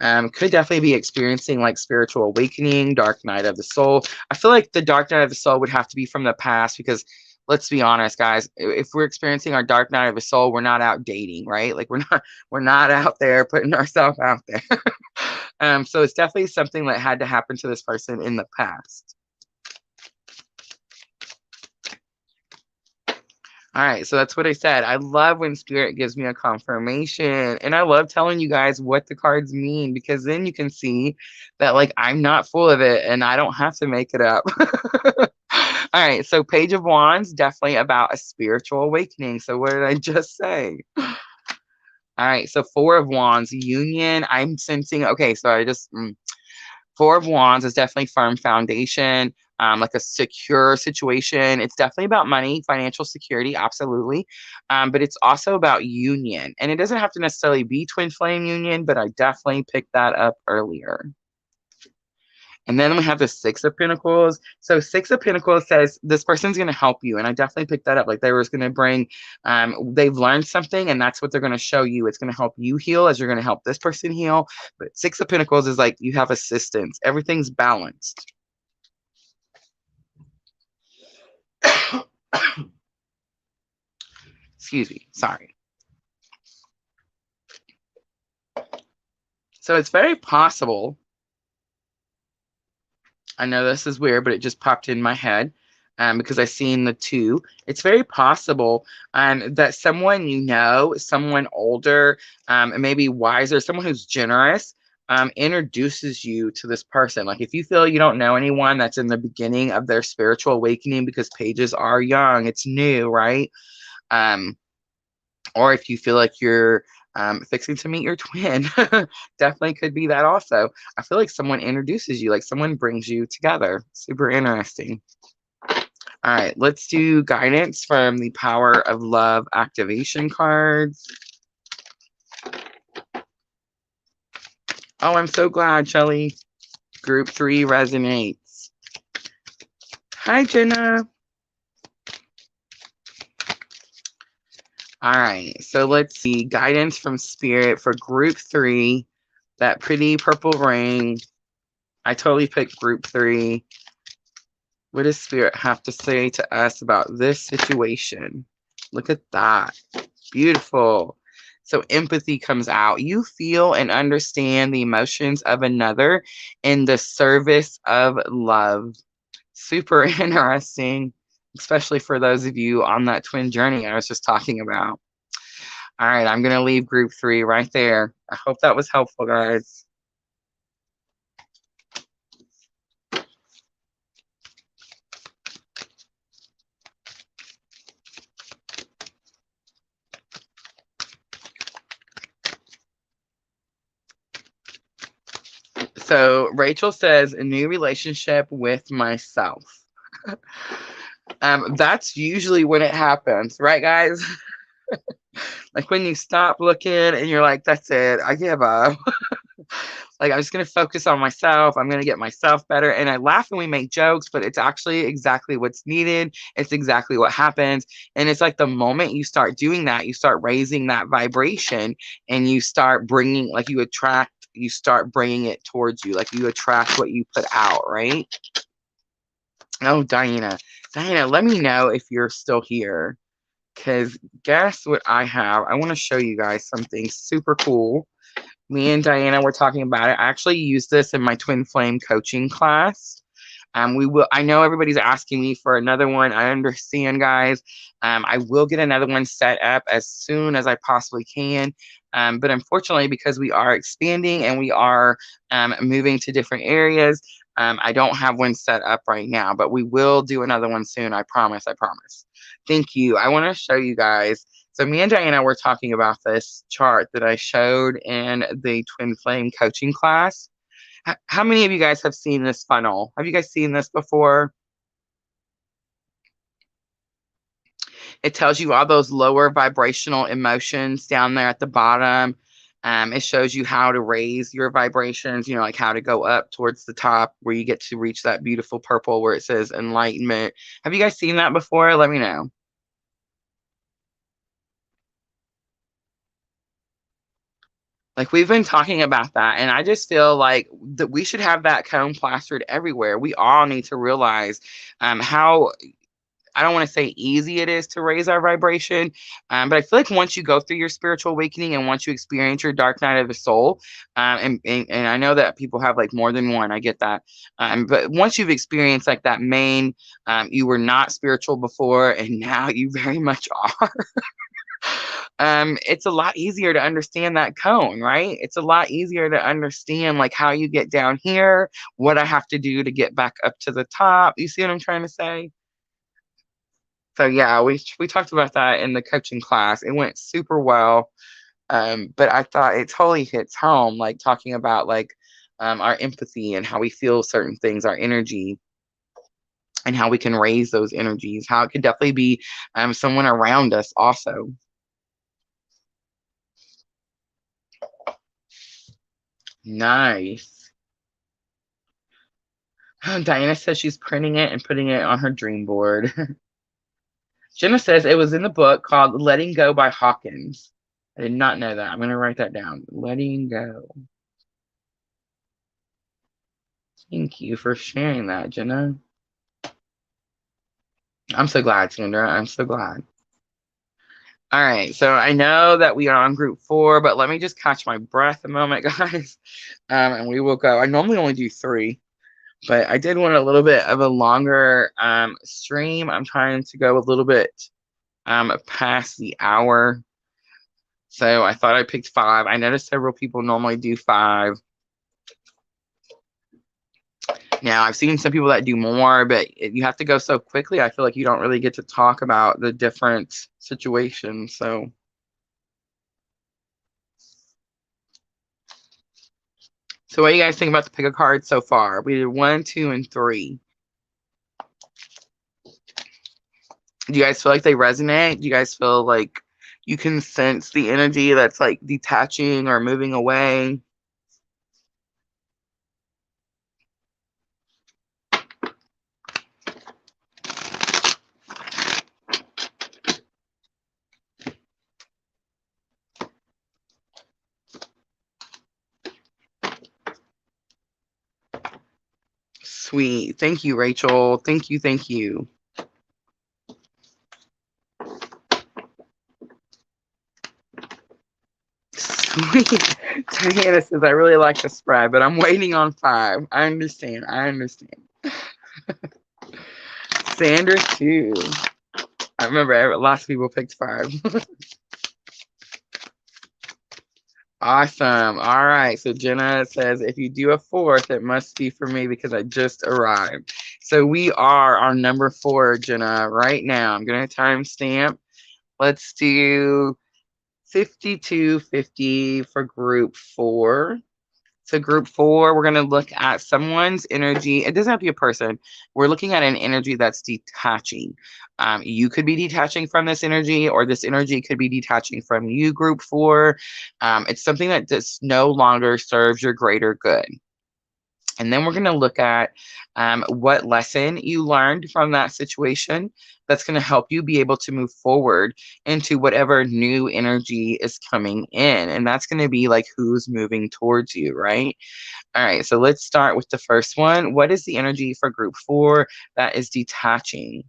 Speaker 1: Could definitely be experiencing like spiritual awakening, dark night of the soul. I feel like the dark night of the soul would have to be from the past because let's be honest, guys, if we're experiencing our dark night of the soul, we're not out dating, right? Like we're not out there putting ourselves out there. So it's definitely something that had to happen to this person in the past. All right, so that's what I said. I love when Spirit gives me a confirmation, and I love telling you guys what the cards mean because then you can see that like I'm not full of it and I don't have to make it up. All right, so Page of Wands, definitely about a spiritual awakening. So what did I just say? All right, so Four of Wands, union. I'm sensing, okay, so I just, Four of Wands is definitely firm foundation. Like a secure situation. It's definitely about money, financial security, absolutely. But it's also about union. And it doesn't have to necessarily be twin flame union, but I definitely picked that up earlier. And then we have the Six of Pentacles. So Six of Pentacles says this person's going to help you. And I definitely picked that up. Like they were going to bring, they've learned something and that's what they're going to show you. It's going to help you heal as you're going to help this person heal. But Six of Pentacles is like you have assistance. Everything's balanced. Excuse me, sorry. So it's very possible, I know this is weird, but it just popped in my head because I seen the two. It's very possible that someone you know, someone older, and maybe wiser, someone who's generous, introduces you to this person. Like if you feel you don't know anyone that's in the beginning of their spiritual awakening because pages are young, it's new, right? Or if you feel like you're fixing to meet your twin, definitely could be that also. I feel like someone introduces you, like someone brings you together. Super interesting. All right, let's do guidance from the Power of Love activation cards. Oh, I'm so glad, Shelly. Group 3 resonates. Hi, Jenna. All right, so let's see. Guidance from Spirit for Group 3. That pretty purple ring. I totally picked Group 3. What does Spirit have to say to us about this situation? Look at that. Beautiful. So empathy comes out. You feel and understand the emotions of another in the service of love. Super interesting, especially for those of you on that twin journey I was just talking about. All right, I'm going to leave Group 3 right there. I hope that was helpful, guys. So Rachel says, a new relationship with myself. That's usually when it happens, right, guys? Like when you stop looking and you're like, that's it, I give up. Like, I'm just going to focus on myself. I'm going to get myself better. And I laugh and we make jokes, but it's actually exactly what's needed. It's exactly what happens. And it's like the moment you start doing that, you start raising that vibration and you start bringing, like you start bringing it towards you. Like you attract what you put out, right? Oh, Diana, let me know if you're still here. Because guess what I have? I want to show you guys something super cool. Me and Diana were talking about it. I actually used this in my twin flame coaching class. I know everybody's asking me for another one. I understand, guys. I will get another one set up as soon as I possibly can. But unfortunately, because we are expanding and we are moving to different areas, I don't have one set up right now, but we will do another one soon. I promise. I promise. Thank you. I want to show you guys. So me and Diana were talking about this chart that I showed in the Twin Flame coaching class. How many of you guys have seen this funnel? Have you guys seen this before? It tells you all those lower vibrational emotions down there at the bottom. It shows you how to raise your vibrations, you know, like how to go up towards the top where you get to reach that beautiful purple where it says enlightenment. Have you guys seen that before? Let me know. Like we've been talking about that, and I just feel like that we should have that cone plastered everywhere. We all need to realize how I don't want to say easy it is to raise our vibration, but I feel like once you go through your spiritual awakening and once you experience your dark night of the soul, and I know that people have like more than one, I get that, but once you've experienced like that main, you were not spiritual before, and now you very much are. It's a lot easier to understand that cone, right? It's a lot easier to understand like how you get down here, what I have to do to get back up to the top. You see what I'm trying to say? So yeah, we talked about that in the coaching class. It went super well. But I thought it totally hits home, like talking about like our empathy and how we feel certain things, our energy, and how we can raise those energies, how it could definitely be someone around us also. Nice. Diana says she's printing it and putting it on her dream board. Jenna says it was in the book called Letting Go by Hawkins. I did not know that. I'm going to write that down. Letting Go. Thank you for sharing that, Jenna. I'm so glad, Sandra. I'm so glad. All right, so I know that we are on group 4, but let me just catch my breath a moment, guys, and we will go. I normally only do 3, but I did want a little bit of a longer stream. I'm trying to go a little bit past the hour, so I thought I picked 5. I noticed several people normally do 5. Now, I've seen some people that do more, but you have to go so quickly. I feel like you don't really get to talk about the different situations. So what do you guys think about the pick a card so far? We did 1, 2, and 3. Do you guys feel like they resonate? Do you guys feel like you can sense the energy that's like detaching or moving away? Sweet. Thank you, Rachel. Thank you. Thank you. Sweet. Diana says, I really like the spread, but I'm waiting on 5. I understand. I understand. Sandra, too. I remember lots of people picked 5. Awesome. All right. So Jenna says, if you do a 4th, it must be for me because I just arrived. So we are on number 4, Jenna, right now. I'm going to timestamp. Let's do 5250 for group 4. So group 4, we're going to look at someone's energy. It doesn't have to be a person. We're looking at an energy that's detaching. You could be detaching from this energy, or this energy could be detaching from you, group 4. It's something that just no longer serves your greater good. And then we're going to look at what lesson you learned from that situation that's going to help you be able to move forward into whatever new energy is coming in. And that's going to be like who's moving towards you, right? All right, so let's start with the first one. What is the energy for group 4 that is detaching?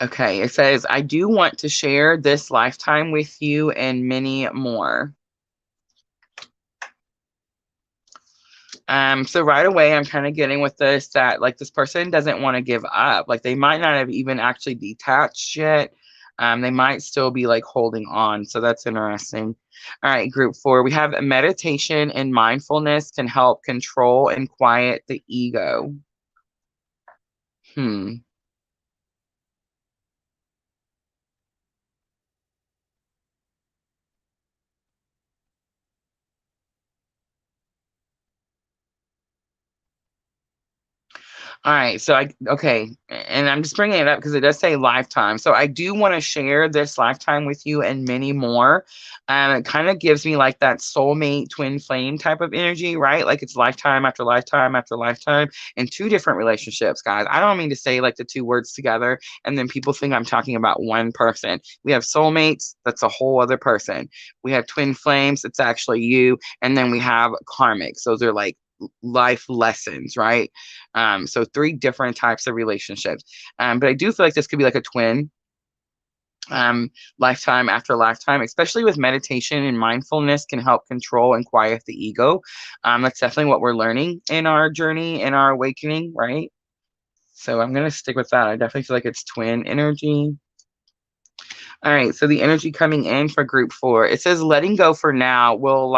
Speaker 1: Okay, it says, I do want to share this lifetime with you and many more. So right away, I'm kind of getting with this that like this person doesn't want to give up. Like they might not have even actually detached yet. They might still be like holding on. So that's interesting. All right, group 4. We have meditation and mindfulness can help control and quiet the ego. Hmm. All right, so okay, and I'm just bringing it up because it does say lifetime. So I do want to share this lifetime with you and many more. It kind of gives me like that soulmate twin flame type of energy, right? Like it's lifetime after lifetime after lifetime in two different relationships, guys. I don't mean to say like the two words together and then people think I'm talking about one person. We have soulmates, that's a whole other person. We have twin flames, it's actually you, and then we have karmics. Those are like life lessons, right? So three different types of relationships. But I do feel like this could be like a twin lifetime after lifetime, especially with meditation and mindfulness can help control and quiet the ego. That's definitely what we're learning in our journey, in our awakening, right? So I'm going to stick with that. I definitely feel like it's twin energy. All right, so the energy coming in for group 4, it says letting go for now will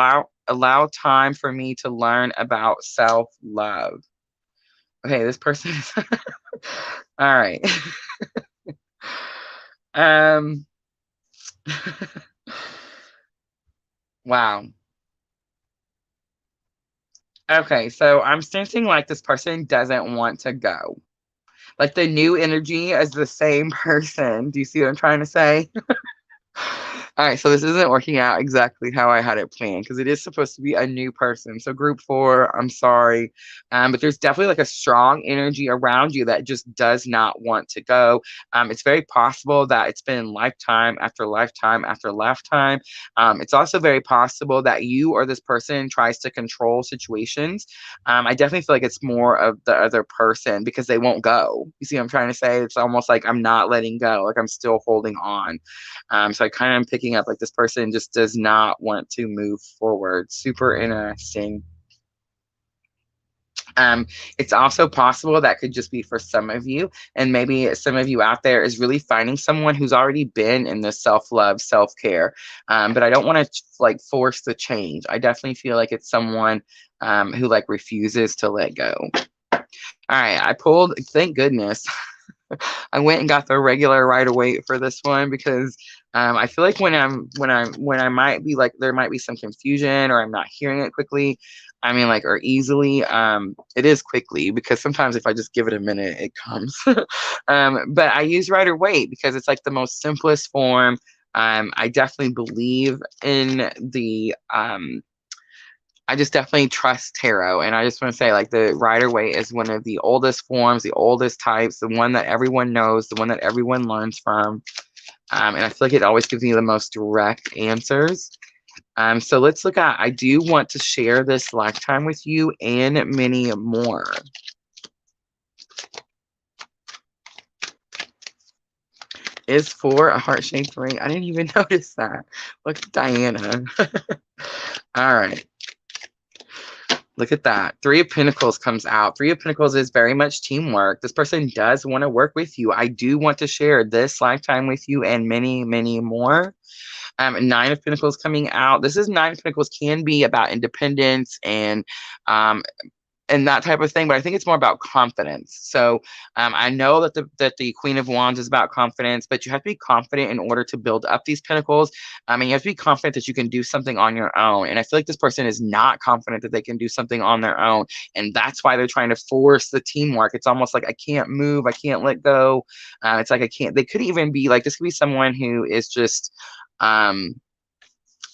Speaker 1: allow time for me to learn about self-love. Okay, this person is all right. um wow. Okay, so I'm sensing like this person doesn't want to go. Like the new energy is the same person. Do you see what I'm trying to say? All right, so this isn't working out exactly how I had it planned because it is supposed to be a new person. So group 4, I'm sorry, but there's definitely like a strong energy around you that just does not want to go. It's very possible that it's been lifetime after lifetime after lifetime. It's also very possible that you or this person tries to control situations. I definitely feel like it's more of the other person because they won't go. You see what I'm trying to say? It's almost like I'm not letting go, like I'm still holding on. So I kind of am picking up like this person just does not want to move forward. Super interesting. Um, it's also possible that could just be for some of you, and maybe some of you out there is really finding someone who's already been in the self-love, self-care. But I don't want to like force the change. I definitely feel like it's someone who like refuses to let go. All right, I pulled, thank goodness. I went and got the regular right away for this one because I feel like when I might be like there might be some confusion or I'm not hearing it quickly. I mean like or easily. It is quickly because sometimes if I just give it a minute, it comes. But I use Rider Waite because it's like the most simplest form. I definitely believe in the I just definitely trust tarot. And I just want to say, like, the Rider Waite is one of the oldest forms, the oldest types, the one that everyone knows, the one that everyone learns from. And I feel like it always gives me the most direct answers. So let's look at, I do want to share this lifetime with you and many more. Is 4 a heart-shaped ring? I didn't even notice that. Look at Diana. All right. Look at that. 3 of Pentacles comes out. 3 of Pentacles is very much teamwork. This person does want to work with you. I do want to share this lifetime with you and many, many more. 9 of Pentacles coming out. This is 9 of Pentacles can be about independence and that type of thing, but I think it's more about confidence. So I know that the Queen of Wands is about confidence, but you have to be confident in order to build up these pentacles. And you have to be confident that you can do something on your own. And I feel like this person is not confident that they can do something on their own, and that's why they're trying to force the teamwork. It's almost like I can't move, I can't let go. It's like I can't. They could even be like this could be someone who is just.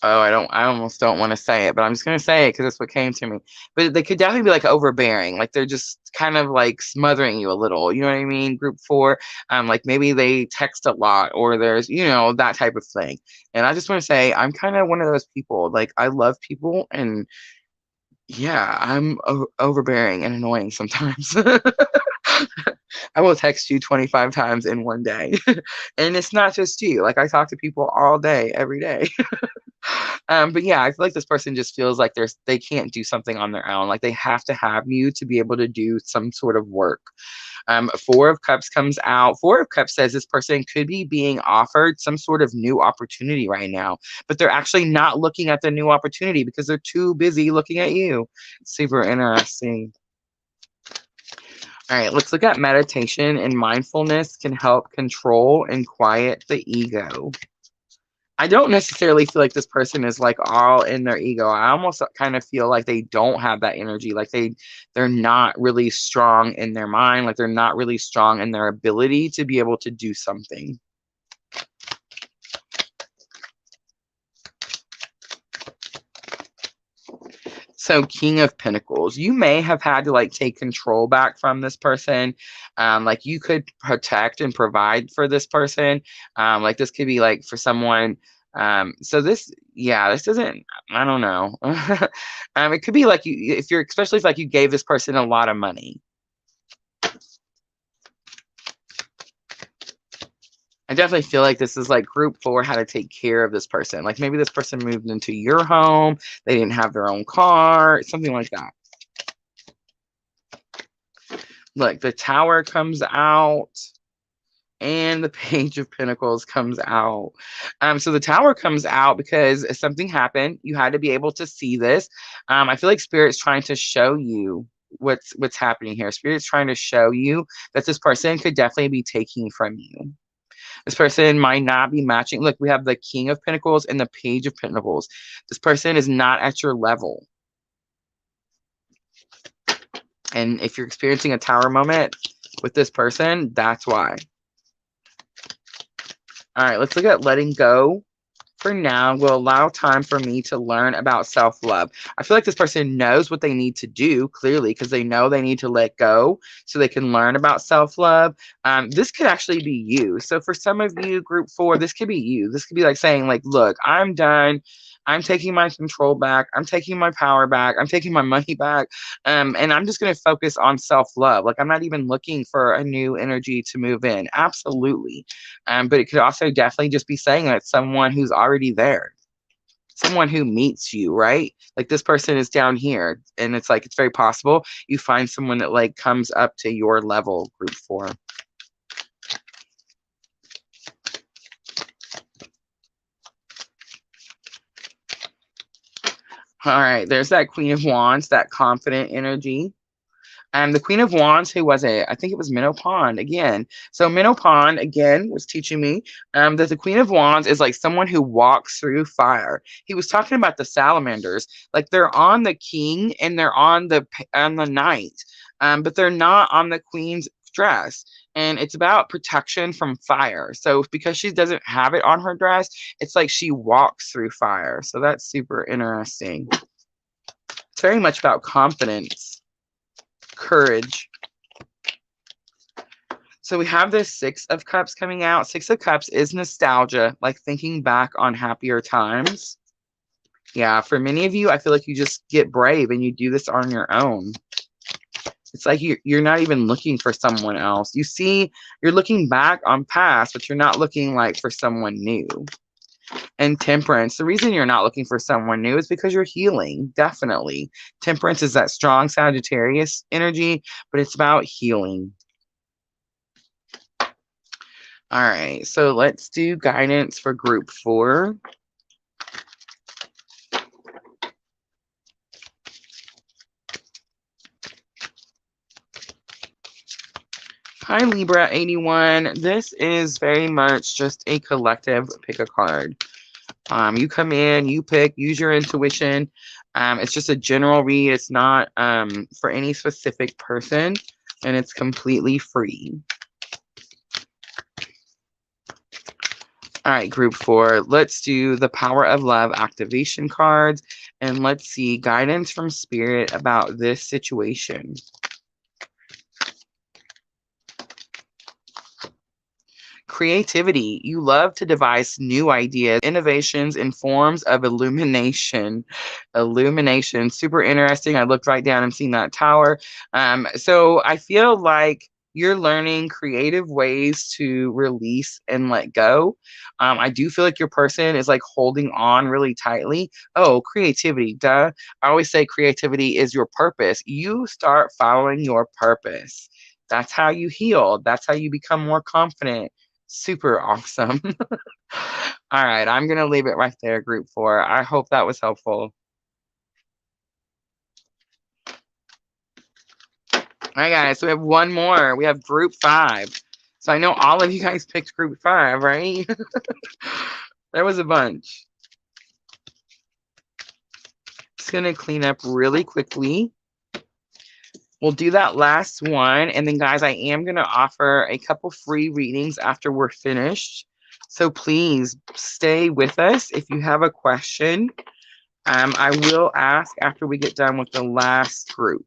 Speaker 1: Oh, I almost don't want to say it, but I'm just going to say it because that's what came to me. But they could definitely be like overbearing. Like they're just kind of like smothering you a little. You know what I mean? Group 4, like maybe they text a lot or there's, that type of thing. And I just want to say I'm kind of one of those people. Like I love people and yeah, I'm overbearing and annoying sometimes. I will text you 25 times in one day. And it's not just you. Like I talk to people all day, every day. But yeah, I feel like this person just feels like they can't do something on their own. Like they have to have you to be able to do some sort of work. Four of Cups comes out. Four of Cups says this person could be being offered some sort of new opportunity right now, but they're actually not looking at the new opportunity because they're too busy looking at you. Super interesting. All right, let's look at meditation and mindfulness can help control and quiet the ego. I don't necessarily feel like this person is like all in their ego. I almost kind of feel like they don't have that energy. Like they're not really strong in their mind. Like they're not really strong in their ability to be able to do something. So King of Pentacles, you may have had to like take control back from this person. Like you could protect and provide for this person. Like this could be like for someone. So this, yeah, this doesn't, I don't know. It could be like you, if you're, especially if like you gave this person a lot of money. I definitely feel like this is like group 4 how to take care of this person. Like maybe this person moved into your home. They didn't have their own car, something like that. Look, the Tower comes out and the Page of Pentacles comes out. So the Tower comes out because something happened. You had to be able to see this. I feel like Spirit's trying to show you what's happening here. Spirit's trying to show you that this person could definitely be taking from you. This person might not be matching. Look, we have the King of Pentacles and the Page of Pentacles. This person is not at your level. And if you're experiencing a Tower moment with this person, that's why. All right, let's look at letting go. For now, will allow time for me to learn about self-love. I feel like this person knows what they need to do, clearly, because they know they need to let go so they can learn about self-love. This could actually be you. So for some of you, group 4, this could be you. This could be like saying, like, look, I'm done. I'm taking my control back. I'm taking my power back. I'm taking my money back. And I'm just going to focus on self-love. Like, I'm not even looking for a new energy to move in. Absolutely. But it could also definitely just be saying that someone who's already there, someone who meets you, right? Like this person is down here, and it's like, it's very possible you find someone that like comes up to your level, group 4. All right, there's that Queen of Wands, that confident energy. The Queen of Wands, who was it? I think it was Minnow Pond again. So Minnow Pond, again, was teaching me that the Queen of Wands is like someone who walks through fire. He was talking about the salamanders. Like they're on the king and they're on the knight, but they're not on the queen's dress. And it's about protection from fire. So because she doesn't have it on her dress, it's like she walks through fire. So that's super interesting. It's very much about confidence, courage. So we have this 6 of Cups coming out. 6 of Cups is nostalgia, like thinking back on happier times. Yeah, for many of you, I feel like you just get brave and you do this on your own. It's like you're not even looking for someone else. You see, you're looking back on past, but you're not looking like for someone new. And Temperance, the reason you're not looking for someone new is because you're healing, definitely. Temperance is that strong Sagittarius energy, but it's about healing. All right, so let's do guidance for group 4. Hi, Libra 81. This is very much just a collective pick a card. You come in, you pick, use your intuition. It's just a general read. It's not for any specific person, and it's completely free. All right, group 4. Let's do the Power of Love activation cards, and let's see guidance from Spirit about this situation. Creativity. You love to devise new ideas, innovations, and forms of illumination. Illumination. Super interesting. I looked right down and seen that tower. So I feel like You're learning creative ways to release and let go. I do feel like your person is like holding on really tightly. Oh, creativity, duh. I always say creativity is your purpose. You start following your purpose. That's how you heal. That's how you become more confident. Super awesome. All right, I'm going to leave it right there, group 4. I hope that was helpful. All right, guys, so we have one more. We have group 5. So I know all of you guys picked group 5, right? There was a bunch. Just going to clean up really quickly. We'll do that last one. And then, guys, I am going to offer a couple free readings after we're finished. So please stay with us. If you have a question, I will ask after we get done with the last group.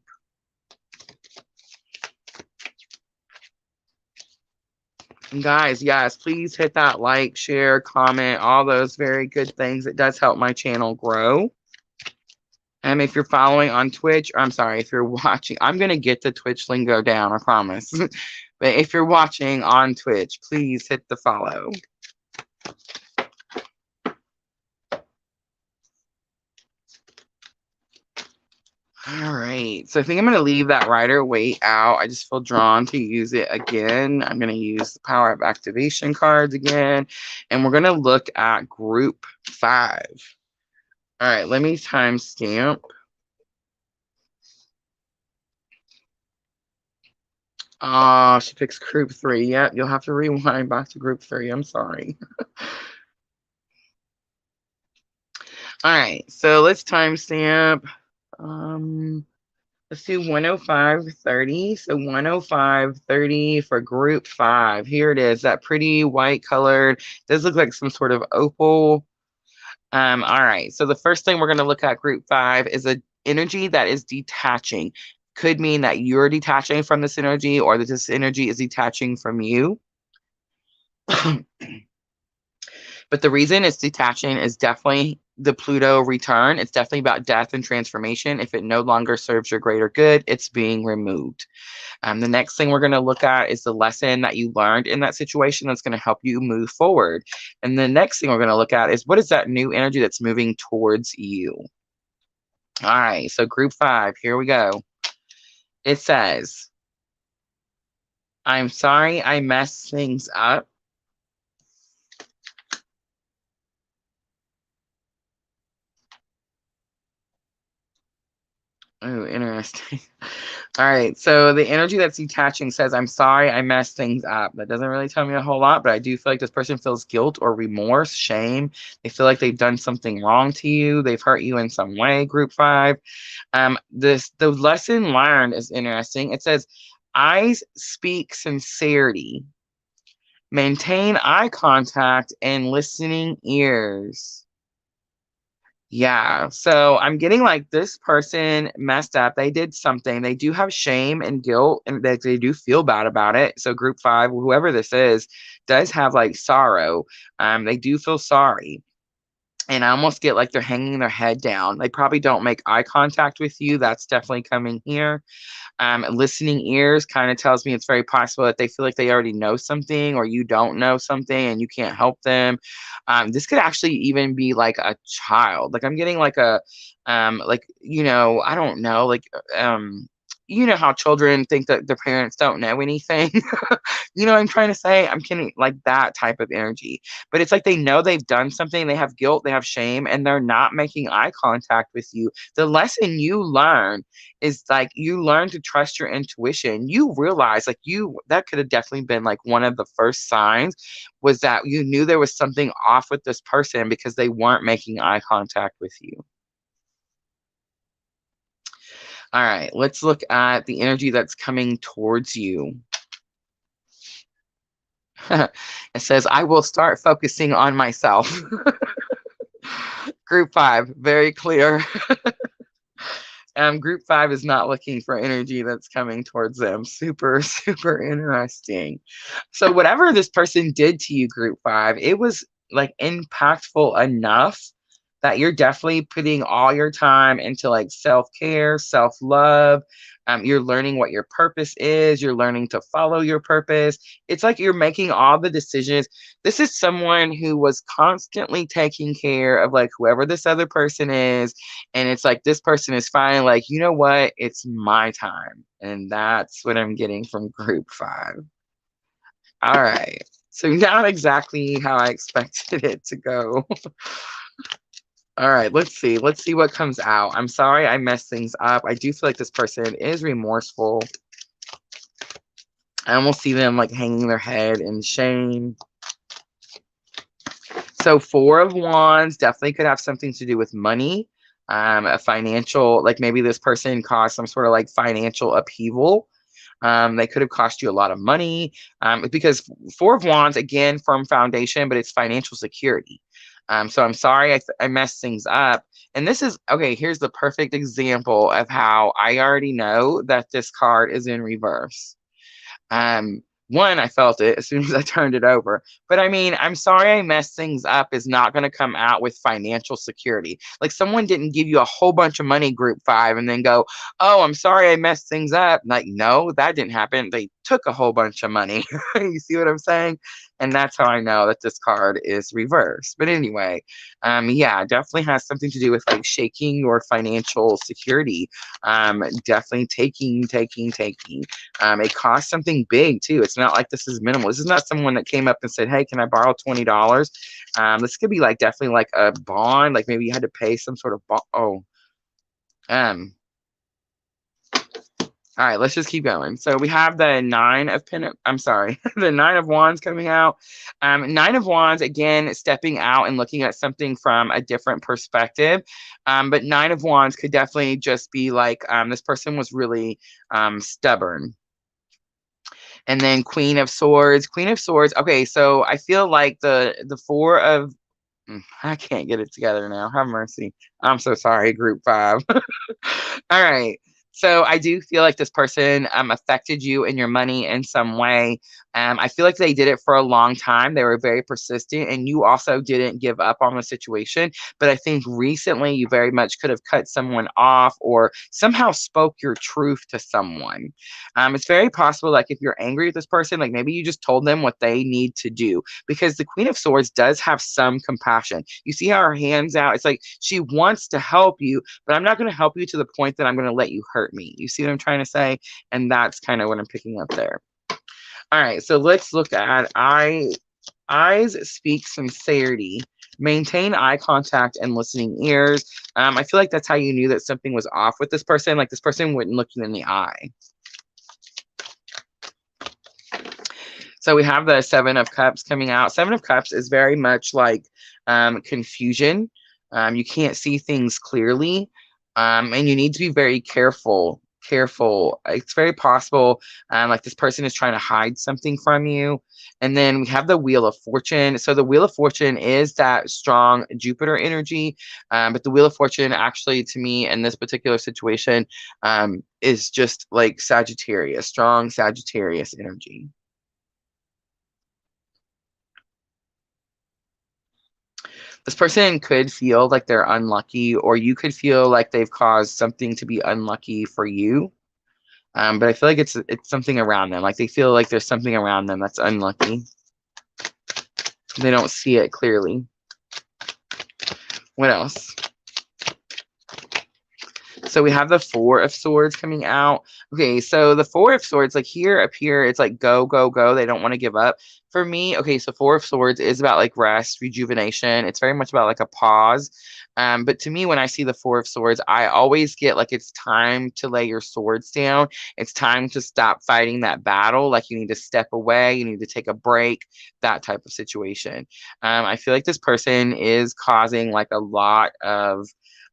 Speaker 1: And guys, yes, please hit that like, share, comment, all those very good things. It does help my channel grow. And if you're following on Twitch, I'm sorry, if you're watching, I'm going to get the Twitch lingo down, I promise. But if you're watching on Twitch, please hit the follow. All right, so I think I'm going to leave that Rider-Waite out. I just feel drawn to use it again. I'm going to use the Power of Activation cards again, and we're going to look at group 5. All right, let me timestamp. Oh, she picks group 3. Yep, you'll have to rewind back to group 3. I'm sorry. All right, so let's timestamp. Let's do 105.30. So 105.30 for group 5. Here it is, that pretty white colored. Does look like some sort of opal. All right, so the first thing we're going to look at group 5 is an energy that is detaching. Could mean that you're detaching from this energy or that this energy is detaching from you. But the reason it's detaching is definitely the Pluto return. It's definitely about death and transformation. If it no longer serves your greater good, it's being removed. The next thing we're going to look at is the lesson that you learned in that situation that's going to help you move forward. And the next thing we're going to look at is what is that new energy that's moving towards you? All right, so group 5, here we go. It says, I'm sorry I messed things up. Oh, interesting. All right, so the energy that's detaching says, I'm sorry I messed things up. That doesn't really tell me a whole lot, but I do feel like this person feels guilt or remorse, shame. They feel like they've done something wrong to you. They've hurt you in some way, group 5. The lesson learned is interesting. It says, eyes speak sincerity. Maintain eye contact and listening ears. Yeah, so I'm getting like this person messed up. They did something. They do have shame and guilt, and they do feel bad about it. So group 5, whoever this is, does have like sorrow. They do feel sorry. And I almost get like they're hanging their head down. They probably don't make eye contact with you. That's definitely coming here. Listening ears kind of tells me it's very possible that they feel like they already know something or you don't know something and you can't help them. This could actually even be like a child. Like I'm getting like a, like, I don't know, like, you know how children think that their parents don't know anything. You know what I'm trying to say? I'm kidding, like that type of energy. But it's like they know they've done something, they have guilt, they have shame, and they're not making eye contact with you. The lesson you learn is like you learn to trust your intuition. You realize like that could have definitely been like one of the first signs was that you knew there was something off with this person because they weren't making eye contact with you. All right, let's look at the energy that's coming towards you. It says, I will start focusing on myself. Group 5, very clear. Group 5 is not looking for energy that's coming towards them. Super, super interesting. So whatever this person did to you, group 5, it was like impactful enough that you're definitely putting all your time into like self-care, self-love. You're learning what your purpose is. You're learning to follow your purpose. It's like you're making all the decisions. This is someone who was constantly taking care of like whoever this other person is. And it's like this person is finally like, you know what? It's my time. And that's what I'm getting from group 5. All right. So not exactly how I expected it to go. All right, let's see. Let's see what comes out. I'm sorry I messed things up. I do feel like this person is remorseful. I almost see them like hanging their head in shame. So 4 of Wands definitely could have something to do with money, a financial, like maybe this person caused some sort of like financial upheaval. They could have cost you a lot of money because 4 of Wands, again, firm foundation, but it's financial security. So I'm sorry I messed things up. And this is, okay, here's the perfect example of how I already know that this card is in reverse. One, I felt it as soon as I turned it over. But I mean, I'm sorry I messed things up is not going to come out with financial security. Like someone didn't give you a whole bunch of money, group 5, and then go, oh, I'm sorry I messed things up. Like, no, that didn't happen. They took a whole bunch of money. You see what I'm saying? And that's how I know that this card is reversed. But anyway, yeah, definitely has something to do with like shaking your financial security. Definitely taking. It costs something big too. It's not like this is minimal. This is not someone that came up and said, hey, can I borrow $20? This could be like definitely like a bond. Like maybe you had to pay some sort of bond. Oh, all right, let's just keep going. So we have the 9 of I'm sorry, the 9 of Wands coming out. 9 of Wands, again, stepping out and looking at something from a different perspective. But 9 of Wands could definitely just be like this person was really stubborn. And then Queen of Swords. Queen of Swords. Okay, so I feel like the 4 of I can't get it together now. Have mercy. I'm so sorry, group 5. All right. So I do feel like this person affected you and your money in some way. I feel like they did it for a long time. They were very persistent, and you also didn't give up on the situation. But I think recently you very much could have cut someone off or somehow spoke your truth to someone. It's very possible, like if you're angry with this person, like maybe you just told them what they need to do, because the Queen of Swords does have some compassion. You see how her hands out? It's like she wants to help you, but I'm not going to help you to the point that I'm going to let you hurt me. You see what I'm trying to say? And that's kind of what I'm picking up there. All right, so let's look at eyes speak sincerity. Maintain eye contact and listening ears. I feel like that's how you knew that something was off with this person. Like this person wouldn't look you in the eye. So we have the 7 of Cups coming out. 7 of Cups is very much like confusion. You can't see things clearly, and you need to be very careful. It's very possible like this person is trying to hide something from you. And then we have the Wheel of Fortune. So the Wheel of Fortune is that strong Jupiter energy, but the Wheel of Fortune actually, to me, in this particular situation, is just like Sagittarius, strong Sagittarius energy. This person could feel like they're unlucky, or you could feel like they've caused something to be unlucky for you. But I feel like it's something around them. Like they feel like there's something around them that's unlucky. They don't see it clearly. What else? So we have the 4 of Swords coming out. Okay, so the 4 of Swords, like here, up here, it's like go, go, go. They don't want to give up. For me, okay, so 4 of Swords is about like rest, rejuvenation. It's very much about like a pause. But to me, when I see the 4 of Swords, I always get like it's time to lay your swords down. It's time to stop fighting that battle. Like you need to step away. You need to take a break, that type of situation. I feel like this person is causing like a lot of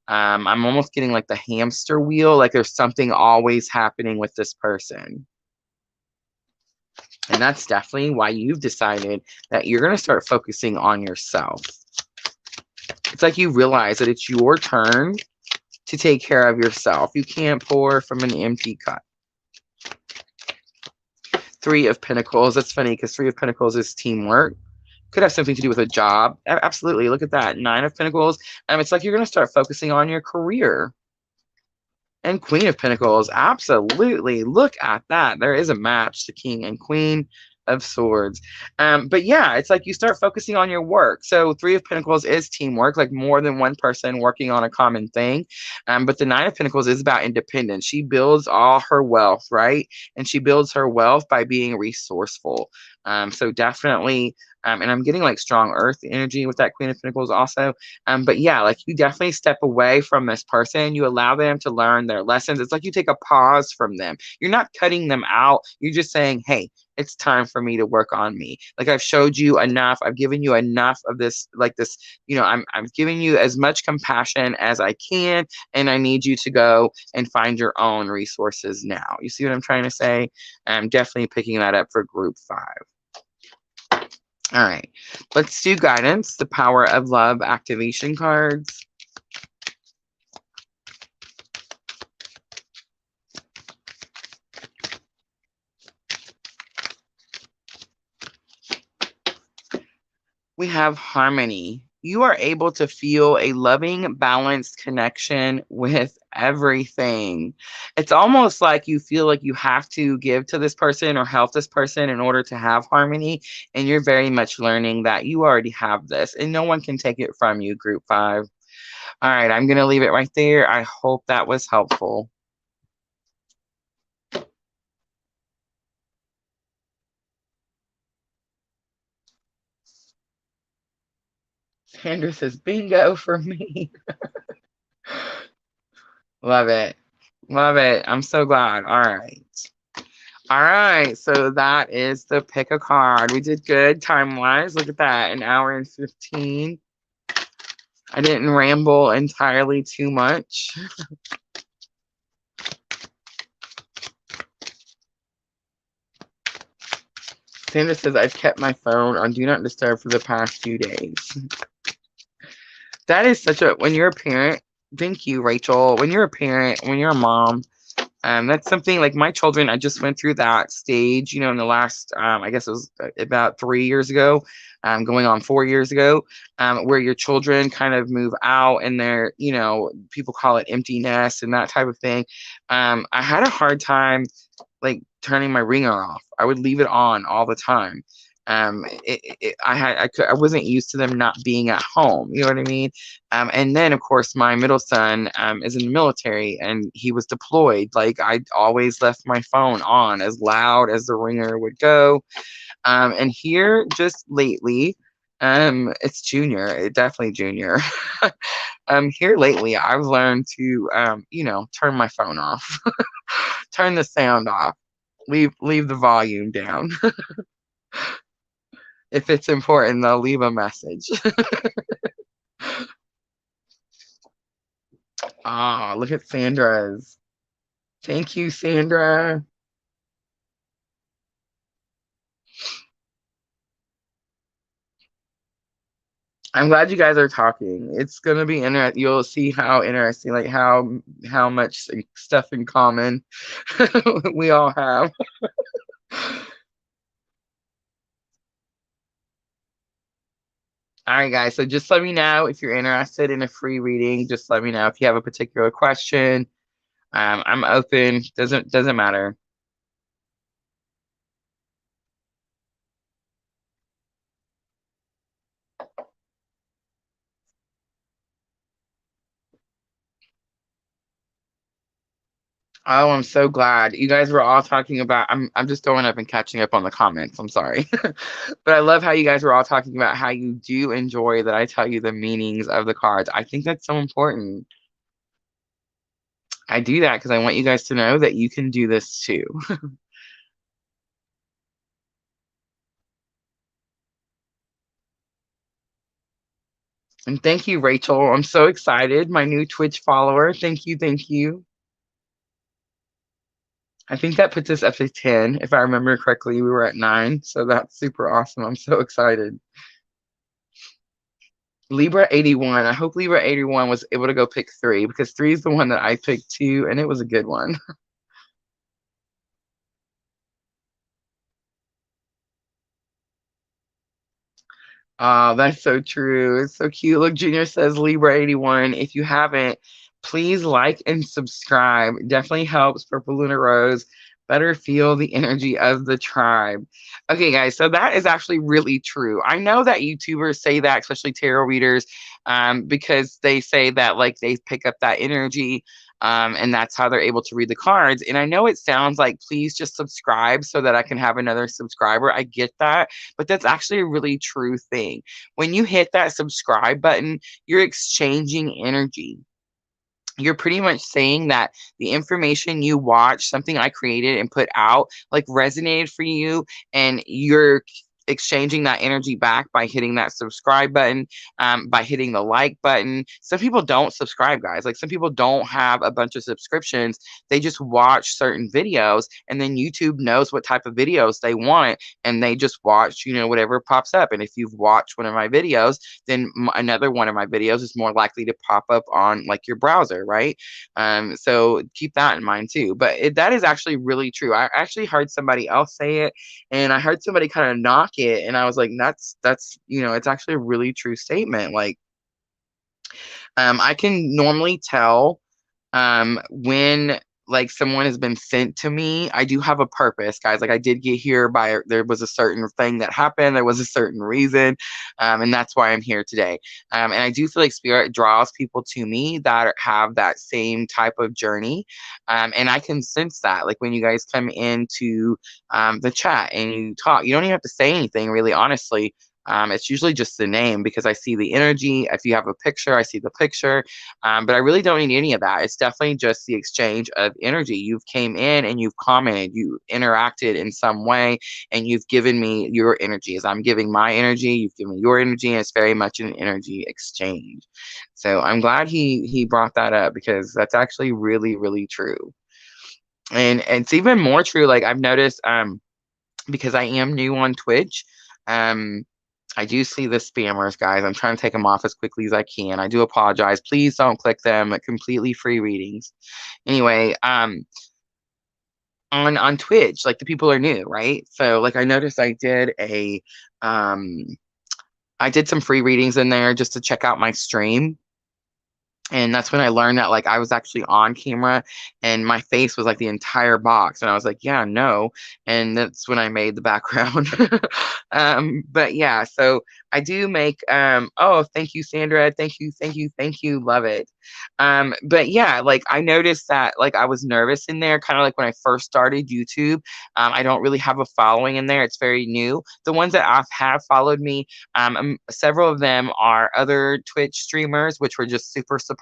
Speaker 1: I'm almost getting like the hamster wheel, like there's something always happening with this person. And that's definitely why you've decided that you're going to start focusing on yourself. It's like you realize that it's your turn to take care of yourself. You can't pour from an empty cup. 3 of Pentacles. That's funny because 3 of Pentacles is teamwork. Could have something to do with a job. Absolutely. Look at that. Nine of Pentacles. It's like you're going to start focusing on your career. And Queen of Pentacles. Absolutely. Look at that. There is a match to King and Queen of Swords. But yeah, it's like you start focusing on your work. So Three of Pentacles is teamwork, like more than one person working on a common thing. But the Nine of Pentacles is about independence. She builds all her wealth, right? And she builds her wealth by being resourceful. So definitely, and I'm getting like strong earth energy with that Queen of Pentacles also. But yeah, like you definitely step away from this person. You allow them to learn their lessons. It's like you take a pause from them. You're not cutting them out. You're just saying, hey, it's time for me to work on me. Like I've showed you enough. I've given you enough of this, like this, I'm giving you as much compassion as I can, and I need you to go and find your own resources now. You see what I'm trying to say? I'm definitely picking that up for group 5. All right, let's do guidance, the power of love activation cards. We have harmony. You are able to feel a loving, balanced connection with everything. It's almost like you feel like you have to give to this person or help this person in order to have harmony. And you're very much learning that you already have this and no one can take it from you, group 5. All right, I'm going to leave it right there. I hope that was helpful. Sandra says, bingo for me. Love it. Love it. I'm so glad. All right. All right. So that is the pick a card. We did good time-wise. Look at that. An hour and 15. I didn't ramble entirely too much. Sandra says, I've kept my phone on Do Not Disturb for the past 2 days. That is such a, when you're a parent, thank you, Rachel. When you're a parent, when you're a mom, that's something like my children, I just went through that stage, in the last, I guess it was about 3 years ago, going on 4 years ago, where your children kind of move out and they're, people call it empty nest and that type of thing. I had a hard time like turning my ringer off. I would leave it on all the time. I wasn't used to them not being at home. You know what I mean? And then of course my middle son is in the military and he was deployed. Like I always left my phone on as loud as the ringer would go. And here just lately, it's Junior, definitely Junior. Here lately, I've learned to, turn my phone off, turn the sound off, leave the volume down. If it's important, they'll leave a message. Ah, look at Sandra's. Thank you, Sandra. I'm glad you guys are talking. It's gonna be interesting. You'll see how interesting, like how much stuff in common we all have. All right, guys. So just let me know if you're interested in a free reading. Just let me know if you have a particular question. I'm open. Doesn't matter. Oh, I'm so glad. You guys were all talking about I'm just going up and catching up on the comments. I'm sorry. But I love how you guys were all talking about how you do enjoy that I tell you the meanings of the cards. I think that's so important. I do that because I want you guys to know that you can do this too. And thank you, Rachel. I'm so excited. My new Twitch follower. Thank you, thank you. I think that puts us up to 10. If I remember correctly, we were at 9. So that's super awesome. I'm so excited. Libra 81. I hope Libra 81 was able to go pick 3 because 3 is the one that I picked too, and it was a good one. Oh, that's so true. It's so cute. Look, Junior says Libra 81. If you haven't, please like and subscribe. Definitely helps Purple Lunar Rose better feel the energy of the tribe. Okay, guys, so that is actually really true. I know that YouTubers say that, especially tarot readers, because they say that like they pick up that energy. And that's how they're able to read the cards. And I know it sounds like, please just subscribe so that I can have another subscriber. I get that, but that's actually a really true thing. When you hit that subscribe button, you're exchanging energy. You're pretty much saying that the information you watch, something I created and put out, like resonated for you, and you're exchanging that energy back by hitting that subscribe button, by hitting the like button. Some people don't subscribe, guys. Like some people don't have a bunch of subscriptions. They just watch certain videos, and then YouTube knows what type of videos they want, and they just watch, whatever pops up. And if you've watched one of my videos, then another one of my videos is more likely to pop up on like your browser, right? So keep that in mind too. But that is actually really true. I actually heard somebody else say it, and I heard somebody kind of knock it, and I was like, that's it's actually a really true statement. Like, I can normally tell when like someone has been sent to me. I do have a purpose, guys. Like I did get here by there was a certain thing that happened. There was a certain reason, and that's why I'm here today. And I do feel like spirit draws people to me that have that same type of journey, and I can sense that. Like when you guys come into the chat and you talk, you don't even have to say anything, really, honestly. It's usually just the name because I see the energy. If you have a picture, I see the picture. But I really don't need any of that. It's definitely just the exchange of energy. You've came in and you've commented, you interacted in some way, and you've given me your energy. As I'm giving my energy, you've given me your energy, and it's very much an energy exchange. So I'm glad he brought that up because that's actually really, really true. And it's even more true. Like I've noticed, because I am new on Twitch, um, I do see the spammers, guys. I'm trying to take them off as quickly as I can. I do apologize. Please don't click them. Completely free readings. Anyway, on Twitch, like the people are new, right? So like I noticed um I did some free readings in there just to check out my stream. And that's when I learned that like I was actually on camera and my face was like the entire box. And I was like, yeah, no. And that's when I made the background. But yeah, so I do make oh, thank you, Sandra. Thank you, thank you, thank you. Love it. But yeah, like I noticed that like I was nervous in there, kind of like when I first started YouTube. I don't really have a following in there. It's very new. The ones that have followed me, several of them are other Twitch streamers, which were just super supportive.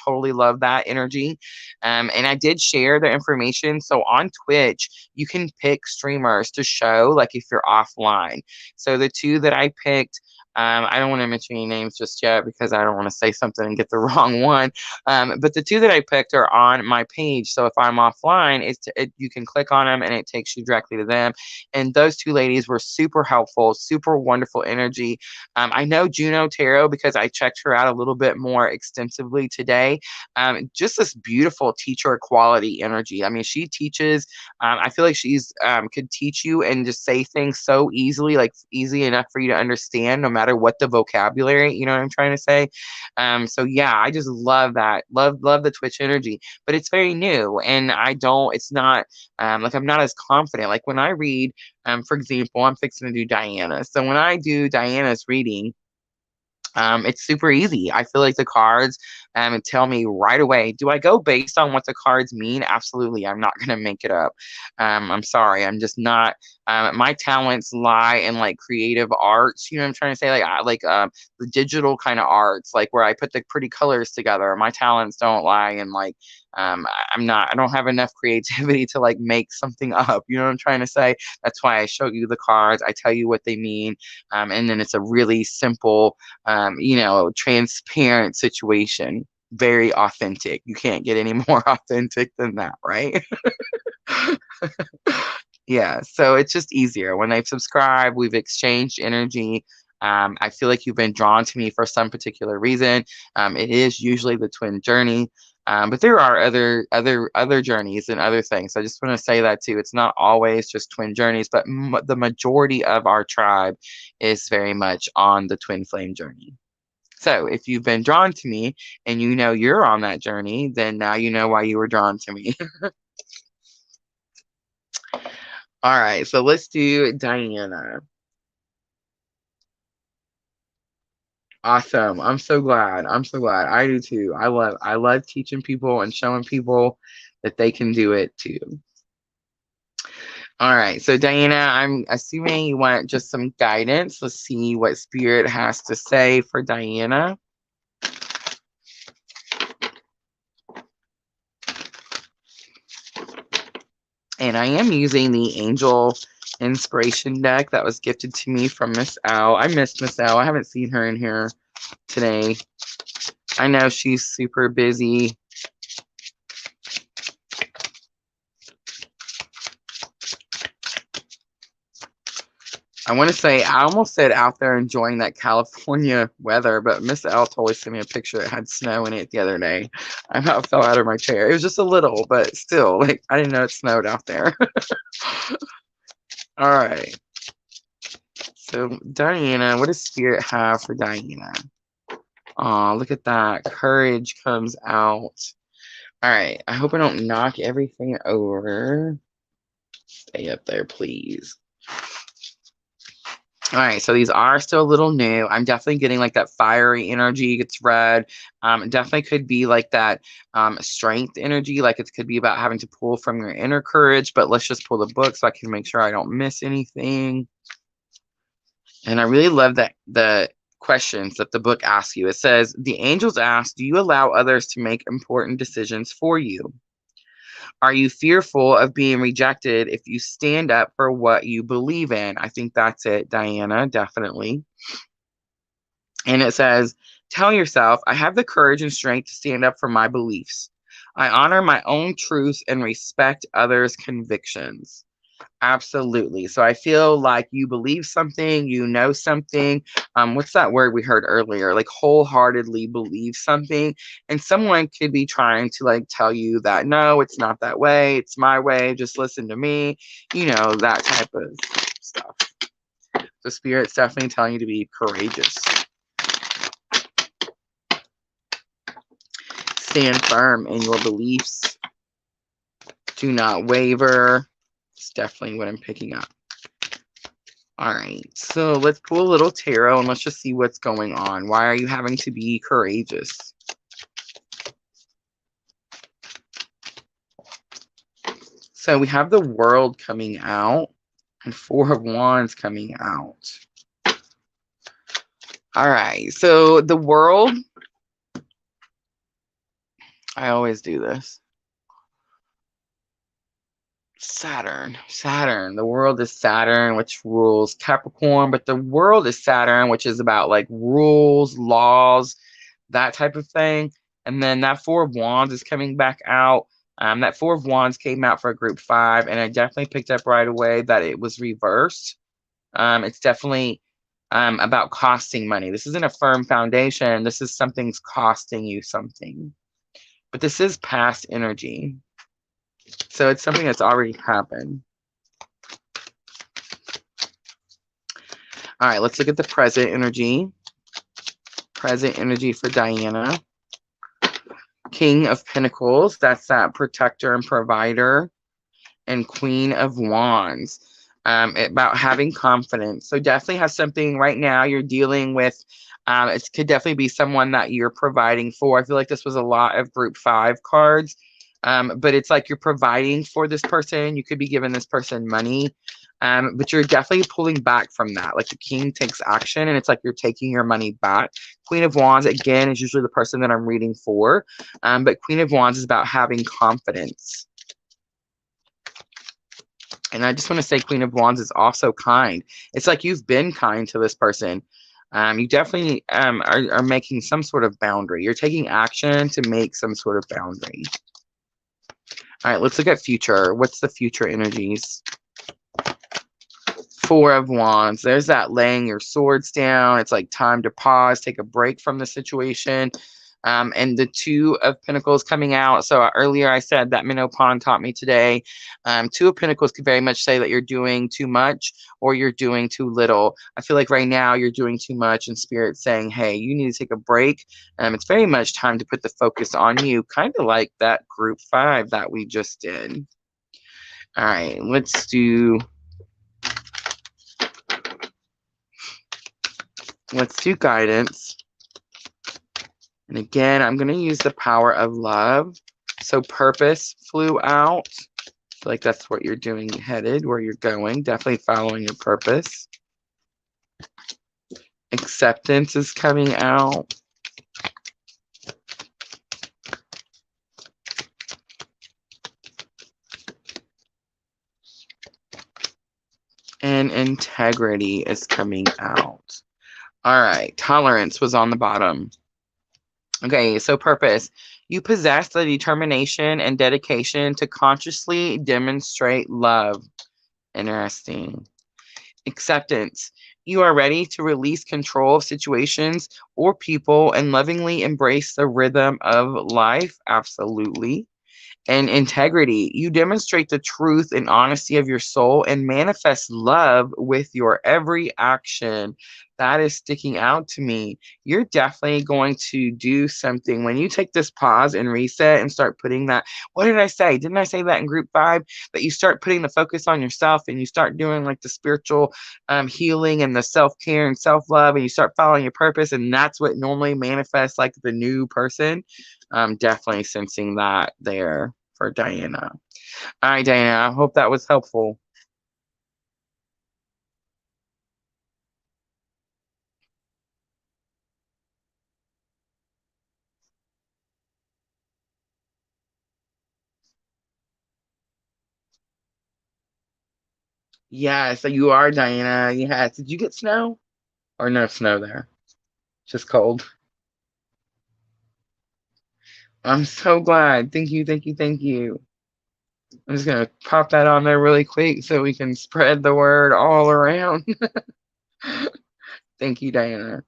Speaker 1: Totally love that energy. And I did share their information. So on Twitch, you can pick streamers to show, like if you're offline. So the two that I picked, I don't want to mention any names just yet because I don't want to say something and get the wrong one. But the two that I picked are on my page. So if I'm offline, you can click on them and it takes you directly to them. And those two ladies were super helpful, super wonderful energy. I know Juno Tarot because I checked her out a little bit more extensively today. Just this beautiful teacher quality energy. I mean, she teaches. I feel like she's could teach you and just say things so easily, like easy enough for you to understand, no matter what the vocabulary. You know what I'm trying to say? So yeah, I just love that. Love the Twitch energy, but it's very new, and I don't. It's not like I'm not as confident. Like when I read, for example, I'm fixing to do Diana. So when I do Diana's reading, it's super easy. I feel like the cards tell me right away. Do I go based on what the cards mean? Absolutely. I'm not going to make it up. I'm sorry. I'm just not. My talents lie in like creative arts. You know what I'm trying to say? Like the digital kind of arts, like where I put the pretty colors together. My talents don't lie in like I'm not. I don't have enough creativity to like make something up. You know what I'm trying to say? That's why I show you the cards. I tell you what they mean, and then it's a really simple transparent situation. Very authentic. You can't get any more authentic than that, right? Yeah. So it's just easier when they've subscribed, we've exchanged energy. I feel like you've been drawn to me for some particular reason. It is usually the twin journey. But there are other journeys and other things. I just want to say that too. It's not always just twin journeys, but the majority of our tribe is very much on the twin flame journey. So if you've been drawn to me and you know you're on that journey, then now you know why you were drawn to me. All right, so let's do Diana. Awesome. I'm so glad. I'm so glad. I do too. I love teaching people and showing people that they can do it too. All right. So Diana, I'm assuming you want just some guidance. Let's see what Spirit has to say for Diana. And I am using the Angel Inspiration deck that was gifted to me from Miss L. I missed Miss L. I haven't seen her in here today. I know she's super busy. I want to say, I almost said out there enjoying that California weather, but Miss L totally sent me a picture that had snow in it the other day. I about fell out of my chair. It was just a little, but still, like, I didn't know it snowed out there. All right. So, Diana, what does Spirit have for Diana? Oh, look at that. Courage comes out. All right. I hope I don't knock everything over. Stay up there, please. All right, so these are still a little new. I'm definitely getting like that fiery energy. It's red. It definitely could be like that strength energy. Like it could be about having to pull from your inner courage. But let's just pull the book so I can make sure I don't miss anything. And I really love that the questions that the book asks you. It says, the angels ask, do you allow others to make important decisions for you? Are you fearful of being rejected if you stand up for what you believe in? I think that's it, Diana, definitely. And it says, tell yourself, I have the courage and strength to stand up for my beliefs. I honor my own truth and respect others' convictions. Absolutely. So I feel like you believe something, you know something. What's that word we heard earlier? Like wholeheartedly believe something. And someone could be trying to like tell you that, no, it's not that way. It's my way. Just listen to me. You know, that type of stuff. So Spirit's definitely telling you to be courageous. Stand firm in your beliefs. Do not waver. It's definitely what I'm picking up. All right, so let's pull a little tarot and let's just see what's going on. Why are you having to be courageous? So we have the World coming out and Four of Wands coming out. All right, so the World, I always do this. Saturn. The World is Saturn, which rules Capricorn, but the World is Saturn, which is about like rules, laws, that type of thing. And then that Four of Wands is coming back out. That Four of Wands came out for group 5, and I definitely picked up right away that it was reversed. It's definitely about costing money. This isn't a firm foundation. This is something's costing you something. But this is past energy. So it's something that's already happened. All right, let's look at the present energy. Present energy for Diana. King of Pentacles, that's that protector and provider. And Queen of Wands, about having confidence. So definitely have something right now you're dealing with. It could definitely be someone that you're providing for. I feel like this was a lot of group 5 cards. But it's like you're providing for this person. You could be giving this person money, but you're definitely pulling back from that. Like the king takes action and it's like you're taking your money back. Queen of Wands, again, is usually the person that I'm reading for. But Queen of Wands is about having confidence. And I just want to say Queen of Wands is also kind. It's like you've been kind to this person. You definitely are making some sort of boundary. You're taking action to make some sort of boundary. All right, let's look at future. What's the future energies? Four of Wands. There's that laying your swords down. It's like time to pause, take a break from the situation. And the Two of Pentacles coming out. So earlier I said that Minnow Pond taught me today. Two of Pentacles could very much say that you're doing too much or you're doing too little. I feel like right now you're doing too much and Spirit's saying, hey, you need to take a break. It's very much time to put the focus on you, kind of like that group 5 that we just did. All right, let's do guidance. And again, I'm going to use the power of love. So purpose flew out. I feel like that's what you're doing, headed, where you're going. Definitely following your purpose. Acceptance is coming out. And integrity is coming out. All right, tolerance was on the bottom. Okay, so purpose. You possess the determination and dedication to consciously demonstrate love. Interesting. Acceptance. You are ready to release control of situations or people and lovingly embrace the rhythm of life. Absolutely. And integrity. You demonstrate the truth and honesty of your soul and manifest love with your every action. That is sticking out to me. You're definitely going to do something when you take this pause and reset and start putting that. What did I say? Didn't I say that in group 5? That you start putting the focus on yourself and you start doing like the spiritual healing and the self-care and self-love and you start following your purpose, and that's what normally manifests like the new person. I'm definitely sensing that there for Diana. All right, Diana, I hope that was helpful. Yeah, so you are Diana. Yes. Did you get snow? Or no snow there? Just cold. I'm so glad. Thank you, thank you, thank you. I'm just gonna pop that on there really quick so we can spread the word all around. Thank you, Diana.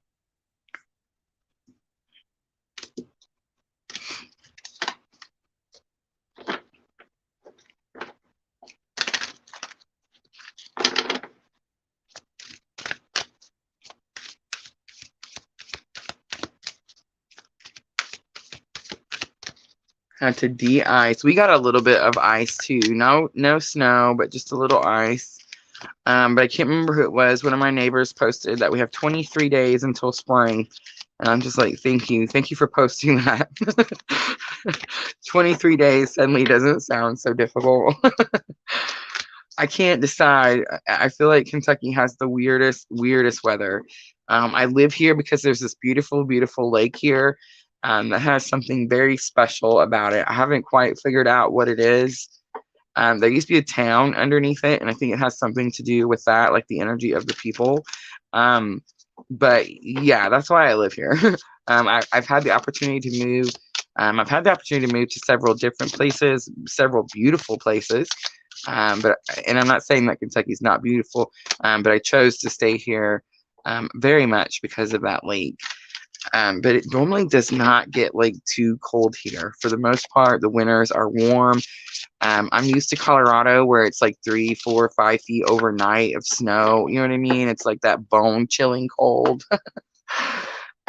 Speaker 1: Had to de-ice. We got a little bit of ice too. No snow, but just a little ice. But I can't remember who it was. One of my neighbors posted that we have 23 days until spring. And I'm just like, thank you. Thank you for posting that. 23 days suddenly doesn't sound so difficult. I can't decide. I feel like Kentucky has the weirdest weather. I live here because there's this beautiful, beautiful lake here that has something very special about it. I haven't quite figured out what it is. There used to be a town underneath it, and I think it has something to do with that, like the energy of the people. But yeah, that's why I live here. I've had the opportunity to move. I've had the opportunity to move to several different places, several beautiful places. And I'm not saying that Kentucky's not beautiful, but I chose to stay here very much because of that lake. But it normally does not get like too cold here. For the most part, the winters are warm. I'm used to Colorado where it's like 3, 4, 5 feet overnight of snow. You know what I mean? It's like that bone chilling cold.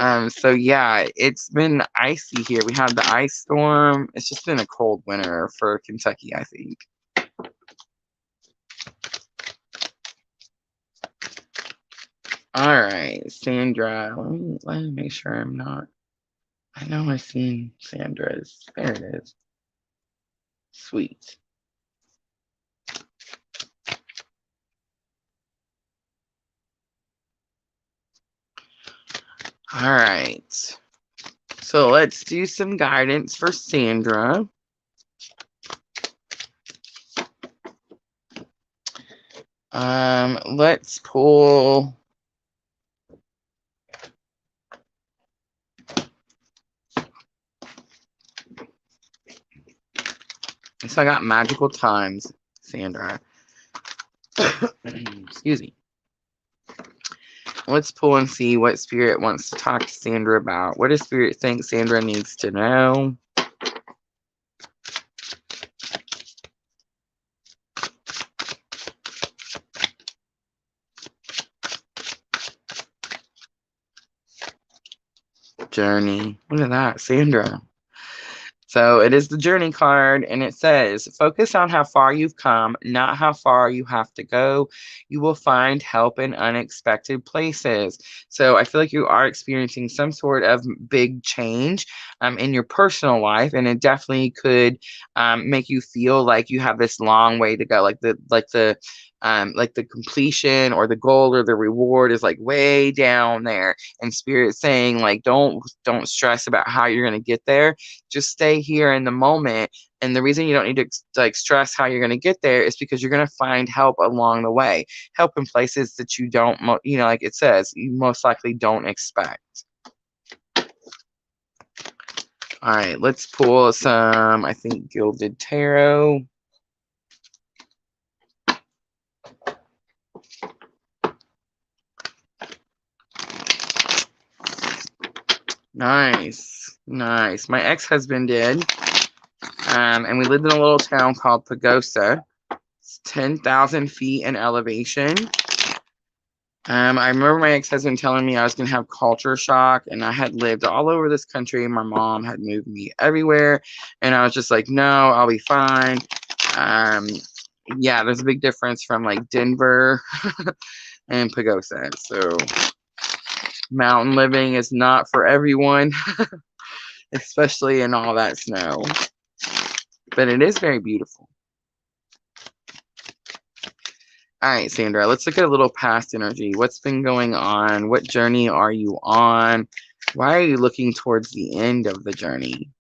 Speaker 1: So yeah, it's been icy here. We had the ice storm. It's just been a cold winter for Kentucky, I think. All right, Sandra. Let me make sure I'm not. I know I've seen Sandra's. There it is. Sweet. All right. So let's do some guidance for Sandra. Let's pull. So I got magical times, Sandra. Excuse me. Let's pull and see what Spirit wants to talk to Sandra about. What does Spirit think Sandra needs to know? Journey. Look at that, Sandra. So it is the journey card, and it says, focus on how far you've come, not how far you have to go. You will find help in unexpected places. So I feel like you are experiencing some sort of big change in your personal life, and it definitely could make you feel like you have this long way to go, like the completion or the goal or the reward is like way down there, and Spirit saying like don't stress about how you're going to get there. Just stay here in the moment. And the reason you don't need to like stress how you're going to get there is because you're going to find help along the way, help in places that you don't like it says you most likely don't expect. All right, let's pull some, I think, Gilded Tarot. Nice. My ex-husband did. And we lived in a little town called Pagosa. It's 10,000 feet in elevation. I remember my ex-husband telling me I was going to have culture shock, and I had lived all over this country. My mom had moved me everywhere, and I was just like, no, I'll be fine. Yeah, there's a big difference from like Denver and Pagosa. So mountain living is not for everyone, especially in all that snow. But it is very beautiful. All right, Sandra, let's look at a little past energy. What's been going on? What journey are you on? Why are you looking towards the end of the journey?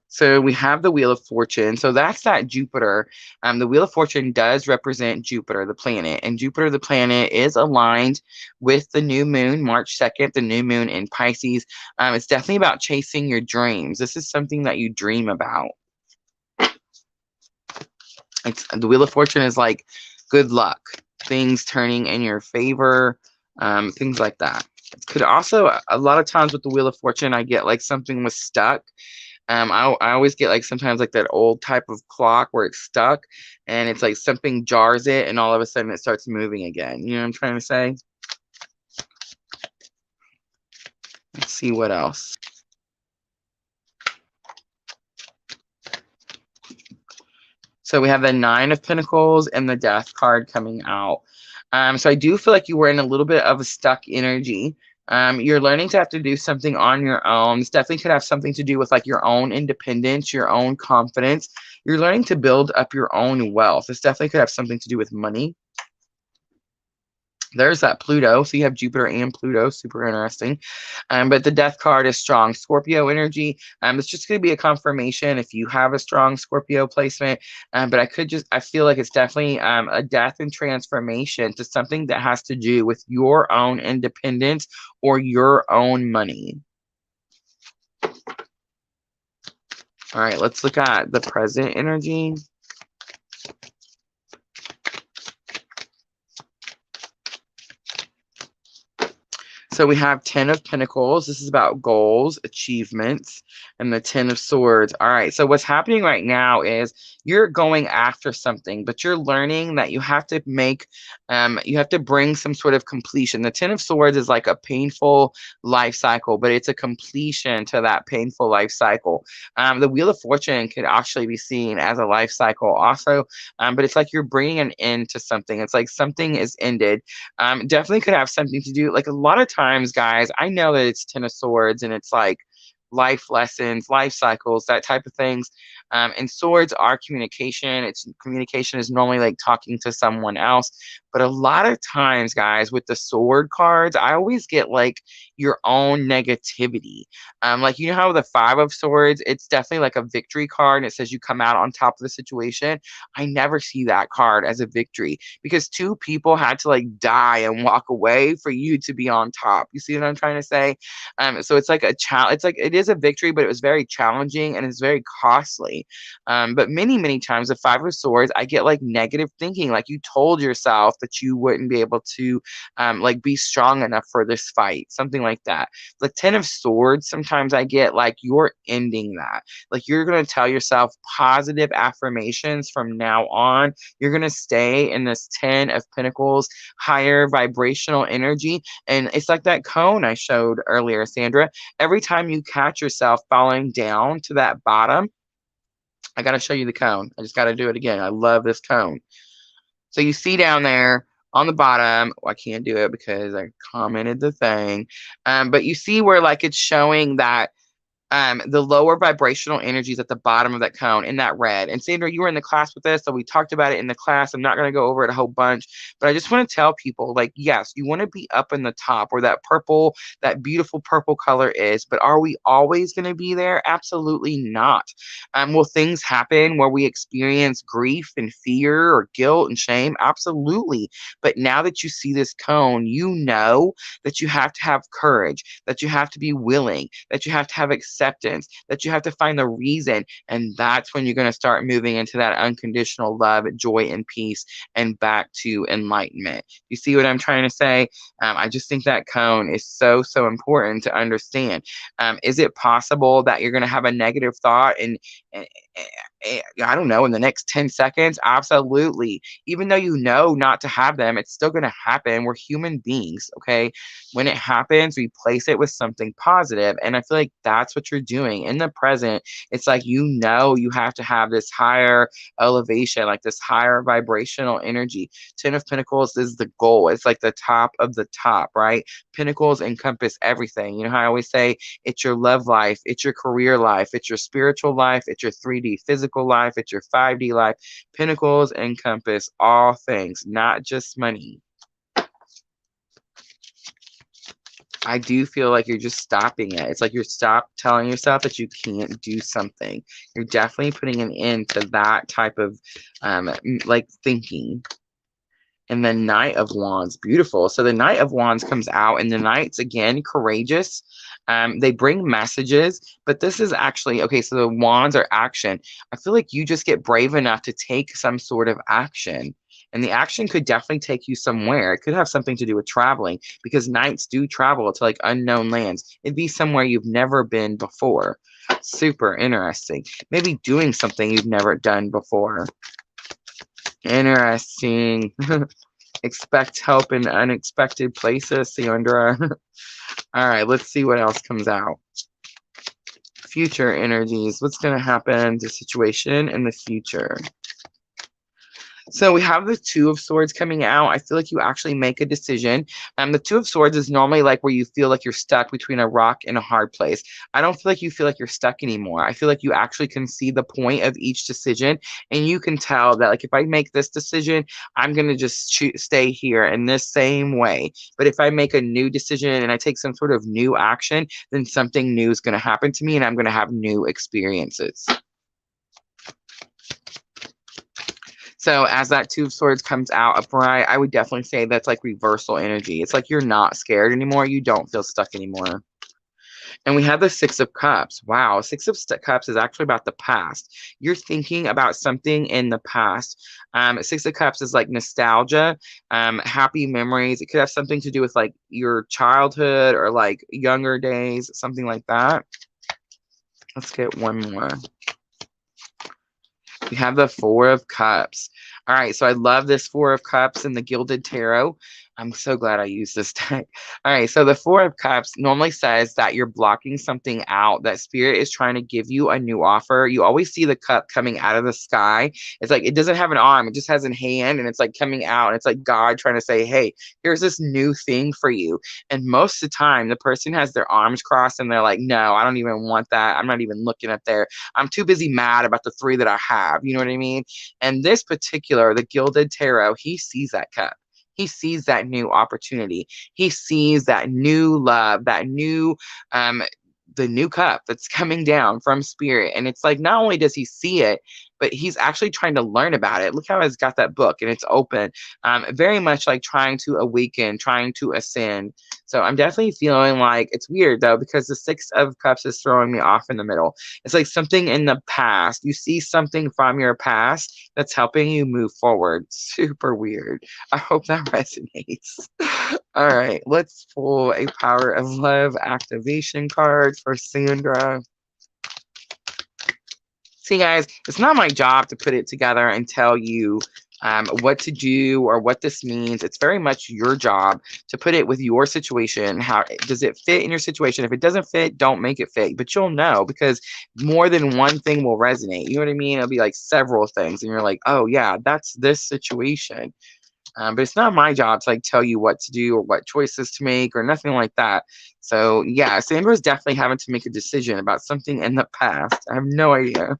Speaker 1: So we have the Wheel of Fortune. So that's that Jupiter. The Wheel of Fortune does represent Jupiter, the planet. And Jupiter, the planet, is aligned with the new moon, March 2nd, the new moon in Pisces. It's definitely about chasing your dreams. This is something that you dream about. The Wheel of Fortune is like good luck, things turning in your favor, things like that. It could also, a lot of times with the Wheel of Fortune, I get like something was stuck. I always get like sometimes like that old type of clock where it's stuck and it's like something jars it and all of a sudden it starts moving again. You know what I'm trying to say? Let's see what else. So we have the Nine of Pentacles and the Death card coming out. So I do feel like you were in a little bit of a stuck energy. You're learning to have to do something on your own. This definitely could have something to do with like your own independence, your own confidence. You're learning to build up your own wealth. This definitely could have something to do with money. There's that Pluto. So you have Jupiter and Pluto. Super interesting. But the Death card is strong Scorpio energy. It's just going to be a confirmation if you have a strong Scorpio placement. But I feel like it's definitely a death and transformation to something that has to do with your own independence or your own money. All right, let's look at the present energy. So we have 10 of Pentacles. This is about goals, achievements, and the 10 of Swords. All right. So what's happening right now is you're going after something, but you're learning that you have to bring some sort of completion. The 10 of Swords is like a painful life cycle, but it's a completion to that painful life cycle. The Wheel of Fortune could actually be seen as a life cycle also, but it's like you're bringing an end to something. It's like something is ended. Definitely could have something to do, like a lot of times, guys, I know that it's 10 of Swords and it's like life lessons, life cycles, that type of things. And swords are communication. Communication is normally like talking to someone else. But a lot of times, guys, with the sword cards, I always get like your own negativity. Like, you know how the 5 of Swords, it's definitely like a victory card and it says you come out on top of the situation. I never see that card as a victory because 2 people had to like die and walk away for you to be on top. You see what I'm trying to say? So it's like a challenge. It's like it is a victory, but it was very challenging and it's very costly. me. But many, many times, the Five of Swords, I get like negative thinking, like you told yourself that you wouldn't be able to like be strong enough for this fight, something like that. The Ten of Swords, sometimes I get like you're ending that. Like you're going to tell yourself positive affirmations from now on. You're going to stay in this Ten of Pentacles, higher vibrational energy. And it's like that cone I showed earlier, Sandra. Every time you catch yourself falling down to that bottom, I got to show you the cone. I just got to do it again. I love this cone. So you see down there on the bottom, well, I can't do it because I commented the thing. But you see where like it's showing that the lower vibrational energies at the bottom of that cone in that red. And Sandra, you were in the class with us, so we talked about it in the class. I'm not going to go over it a whole bunch, but I just want to tell people, like, yes, you want to be up in the top where that purple, that beautiful purple color is, but are we always going to be there? Absolutely not. Will things happen where we experience grief and fear or guilt and shame? Absolutely. But now that you see this cone, you know that you have to have courage, that you have to be willing, that you have to have acceptance, that you have to find the reason. And that's when you're going to start moving into that unconditional love, joy, and peace, and back to enlightenment. You see what I'm trying to say? I just think that cone is so, so important to understand. Is it possible that you're going to have a negative thought and I don't know, in the next 10 seconds? Absolutely. Even though you know not to have them, it's still going to happen. We're human beings, okay? When it happens, replace it with something positive. And I feel like that's what you're doing in the present. It's like, you know, you have to have this higher elevation, like this higher vibrational energy. Ten of Pentacles is the goal. It's like the top of the top, right? Pentacles encompass everything. You know how I always say, it's your love life, it's your career life, it's your spiritual life, it's your 3D physical life, it's your 5D life. Pentacles encompass all things, not just money. I do feel like you're just stopping it. It's like you're telling yourself that you can't do something. You're definitely putting an end to that type of like thinking. And the Knight of Wands, beautiful. So the Knight of Wands comes out, and the Knights, again, courageous. They bring messages, but this is actually, okay, so the Wands are action. I feel like you just get brave enough to take some sort of action. And the action could definitely take you somewhere. It could have something to do with traveling, because Knights do travel to like unknown lands. It'd be somewhere you've never been before. Super interesting. Maybe doing something you've never done before. Interesting. Expect help in unexpected places, Sandra. All right, let's see what else comes out. Future energies. What's going to happen to situation in the future? So we have the Two of Swords coming out. I feel like you actually make a decision. The Two of Swords is normally like where you feel like you're stuck between a rock and a hard place. I don't feel like you feel like you're stuck anymore. I feel like you actually can see the point of each decision, and you can tell that, like, if I make this decision, I'm going to just stay here in this same way. But if I make a new decision and I take some sort of new action, then something new is going to happen to me, and I'm going to have new experiences. So as that Two of Swords comes out upright, I would definitely say that's like reversal energy. It's like you're not scared anymore. You don't feel stuck anymore. And we have the Six of Cups. Wow, Six of Cups is actually about the past. You're thinking about something in the past. Six of Cups is like nostalgia, happy memories. It could have something to do with like your childhood or like younger days, something like that. Let's get one more. We have the Four of Cups. All right, so I love this Four of Cups in the Gilded Tarot. I'm so glad I used this deck. All right, so the Four of Cups normally says that you're blocking something out, that Spirit is trying to give you a new offer. You always see the cup coming out of the sky. It's like it doesn't have an arm, it just has a hand, and it's like coming out. And it's like God trying to say, hey, here's this new thing for you. And most of the time, the person has their arms crossed and they're like, no, I don't even want that. I'm not even looking up there. I'm too busy mad about the three that I have. You know what I mean? And this particular, the Gilded Tarot, he sees that cup. He sees that new opportunity. He sees that new love, that new the new cup that's coming down from spirit. And it's like, not only does he see it, but he's actually trying to learn about it. Look how he's got that book and it's open. Very much like trying to awaken, trying to ascend. So I'm definitely feeling like it's weird though, because the Six of Cups is throwing me off in the middle. It's like something in the past. You see something from your past that's helping you move forward. Super weird. I hope that resonates. All right, let's pull a Power of Love activation card for Sandra. See, guys, it's not my job to put it together and tell you what to do or what this means. It's very much your job to put it with your situation. How does it fit in your situation? If it doesn't fit, don't make it fit. But you'll know, because more than one thing will resonate. You know what I mean? It'll be like several things. And you're like, oh, yeah, that's this situation. But it's not my job to like tell you what to do or what choices to make or nothing like that. So yeah, Sandra's definitely having to make a decision about something in the past. I have no idea.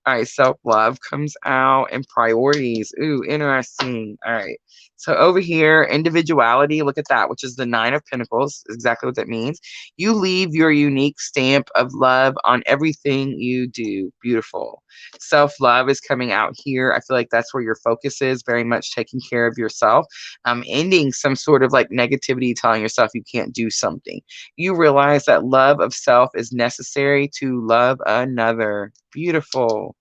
Speaker 1: All right, self-love comes out and priorities. Ooh, interesting. All right. So over here, individuality, look at that, which is the Nine of Pentacles, exactly what that means. You leave your unique stamp of love on everything you do. Beautiful. Self-love is coming out here. I feel like that's where your focus is, very much taking care of yourself. Ending some sort of like negativity, telling yourself you can't do something. You realize that love of self is necessary to love another. Beautiful.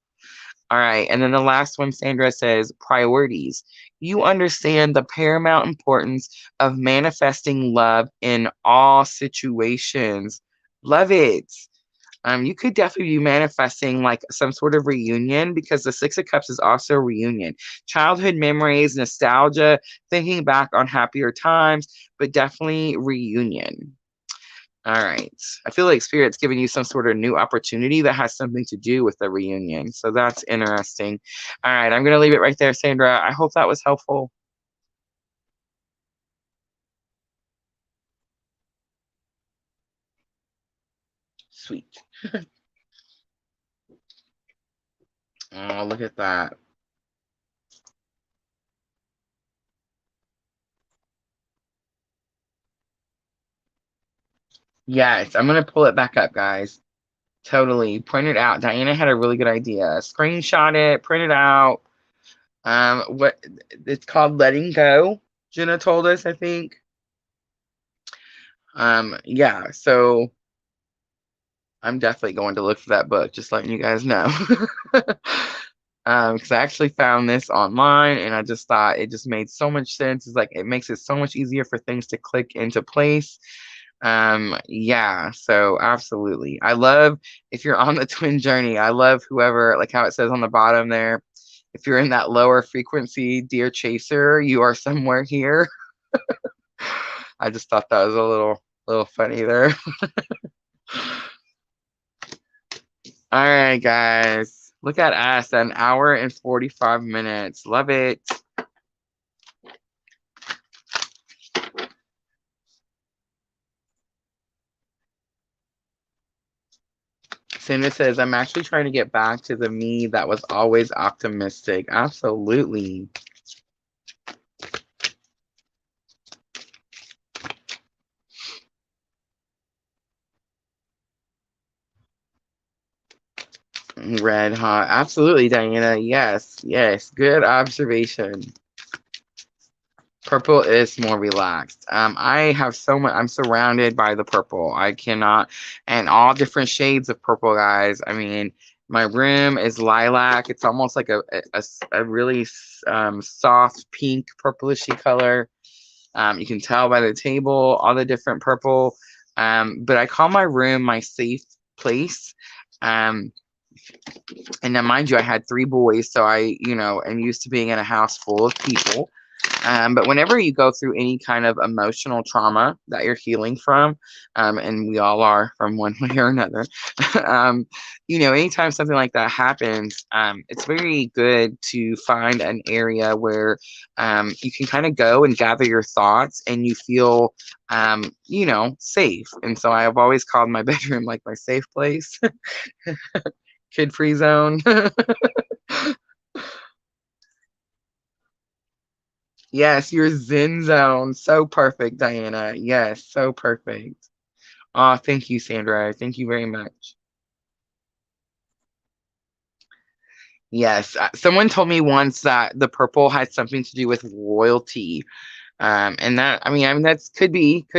Speaker 1: All right. And then the last one, Sandra says priorities. You understand the paramount importance of manifesting love in all situations. Love it. You could definitely be manifesting like some sort of reunion, because the Six of Cups is also a reunion. Childhood memories, nostalgia, thinking back on happier times, but definitely reunion. All right. I feel like Spirit's giving you some sort of new opportunity that has something to do with the reunion. So that's interesting. All right. I'm going to leave it right there, Sandra. I hope that was helpful. Sweet. Oh, look at that. Yes, I'm going to pull it back up, guys. Totally. Print it out. Diana had a really good idea. Screenshot it, print it out. What it's called, letting go. Jenna told us, I think. Yeah, so I'm definitely going to look for that book, just letting you guys know. Because I actually found this online and I just thought it just made so much sense. It's like it makes it so much easier for things to click into place. Yeah, so absolutely. I love, if you're on the twin journey, I love whoever, like how it says on the bottom there, if you're in that lower frequency, dear chaser, you are somewhere here. I just thought that was a little funny there. All right, guys. Look at us, an hour and 45 minutes. Love it. Cindy says, I'm actually trying to get back to the me that was always optimistic. Absolutely. Red hot. Absolutely, Diana. Yes, yes. Good observation. Purple is more relaxed. I have so much, I'm surrounded by the purple. I cannot, and all different shades of purple, guys. I mean, my room is lilac. It's almost like a really soft pink purplishy color. You can tell by the table, all the different purple. But I call my room my safe place. And now, mind you, I had 3 boys, so I, am used to being in a house full of people. But whenever you go through any kind of emotional trauma that you're healing from, and we all are from one way or another, anytime something like that happens, it's very good to find an area where you can kind of go and gather your thoughts and you feel, safe. And so I've always called my bedroom like my safe place, kid-free zone. Yes, your Zen zone. So perfect, Diana. Yes, so perfect. Oh, thank you, Sandra. Thank you very much. Yes, someone told me once that the purple had something to do with royalty. And that, I mean, that's could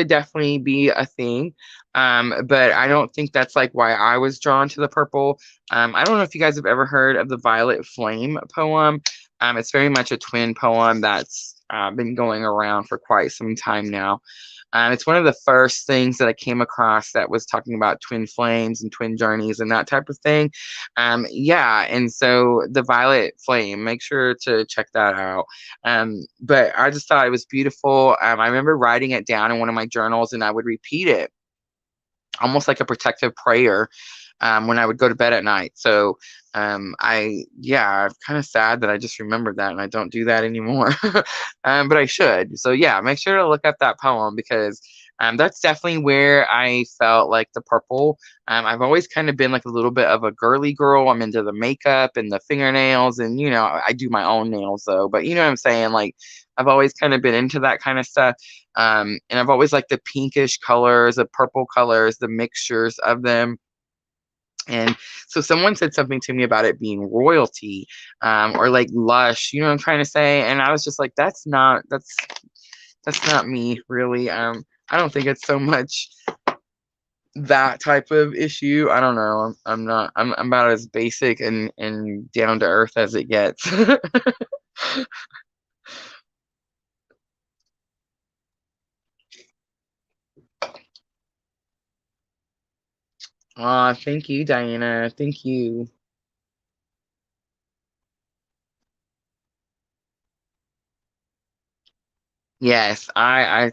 Speaker 1: definitely be a thing. But I don't think that's like why I was drawn to the purple. I don't know if you guys have ever heard of the Violet Flame poem. It's very much a twin poem that's been going around for quite some time now. It's one of the first things that I came across that was talking about twin flames and twin journeys and that type of thing. Yeah, and so the Violet Flame, make sure to check that out. But I just thought it was beautiful. I remember writing it down in one of my journals, and I would repeat it almost like a protective prayer when I would go to bed at night. So yeah, I'm kind of sad that I just remembered that and I don't do that anymore. But I should. So yeah, make sure to look up that poem because that's definitely where I felt like the purple. I've always kind of been like a little bit of a girly girl. I'm into the makeup and the fingernails, and I do my own nails though. But you know what I'm saying? Like I've always kind of been into that kind of stuff. And I've always liked the pinkish colors, the purple colors, the mixtures of them. And so someone said something to me about it being royalty, or like lush, you know what I'm trying to say? And I was just like, that's not me really. I don't think it's so much that type of issue. I don't know. I'm not I'm about as basic and down to earth as it gets. Aw, thank you, Diana. Thank you. Yes, I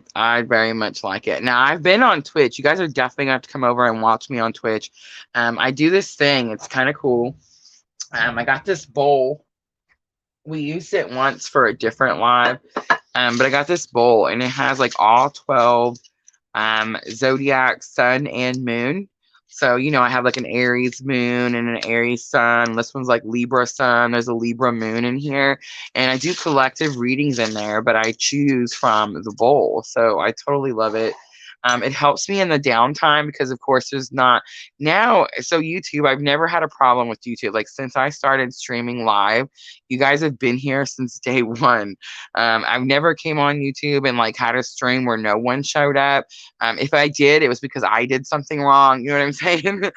Speaker 1: very much like it. Now I've been on Twitch. You guys are definitely gonna have to come over and watch me on Twitch. I do this thing. It's kind of cool. I got this bowl. We used it once for a different live. But I got this bowl and it has like all 12 zodiac sun and moon. So, I have like an Aries moon and an Aries sun. This one's like Libra sun. There's a Libra moon in here. And I do collective readings in there, but I choose from the bowl. So I totally love it. It helps me in the downtime because, of course, there's not now. So, YouTube, I've never had a problem with YouTube. Like, since I started streaming live, you guys have been here since day one. I've never came on YouTube and like had a stream where no one showed up. If I did, it was because I did something wrong. You know what I'm saying?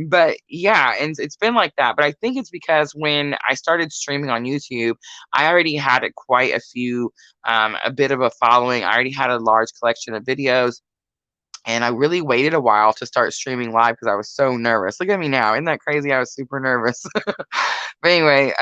Speaker 1: But yeah, and it's been like that. But I think it's because when I started streaming on YouTube, I already had quite a bit of a following. I already had a large collection of videos. And I really waited a while to start streaming live because I was so nervous. Look at me now. Isn't that crazy? I was super nervous. But anyway,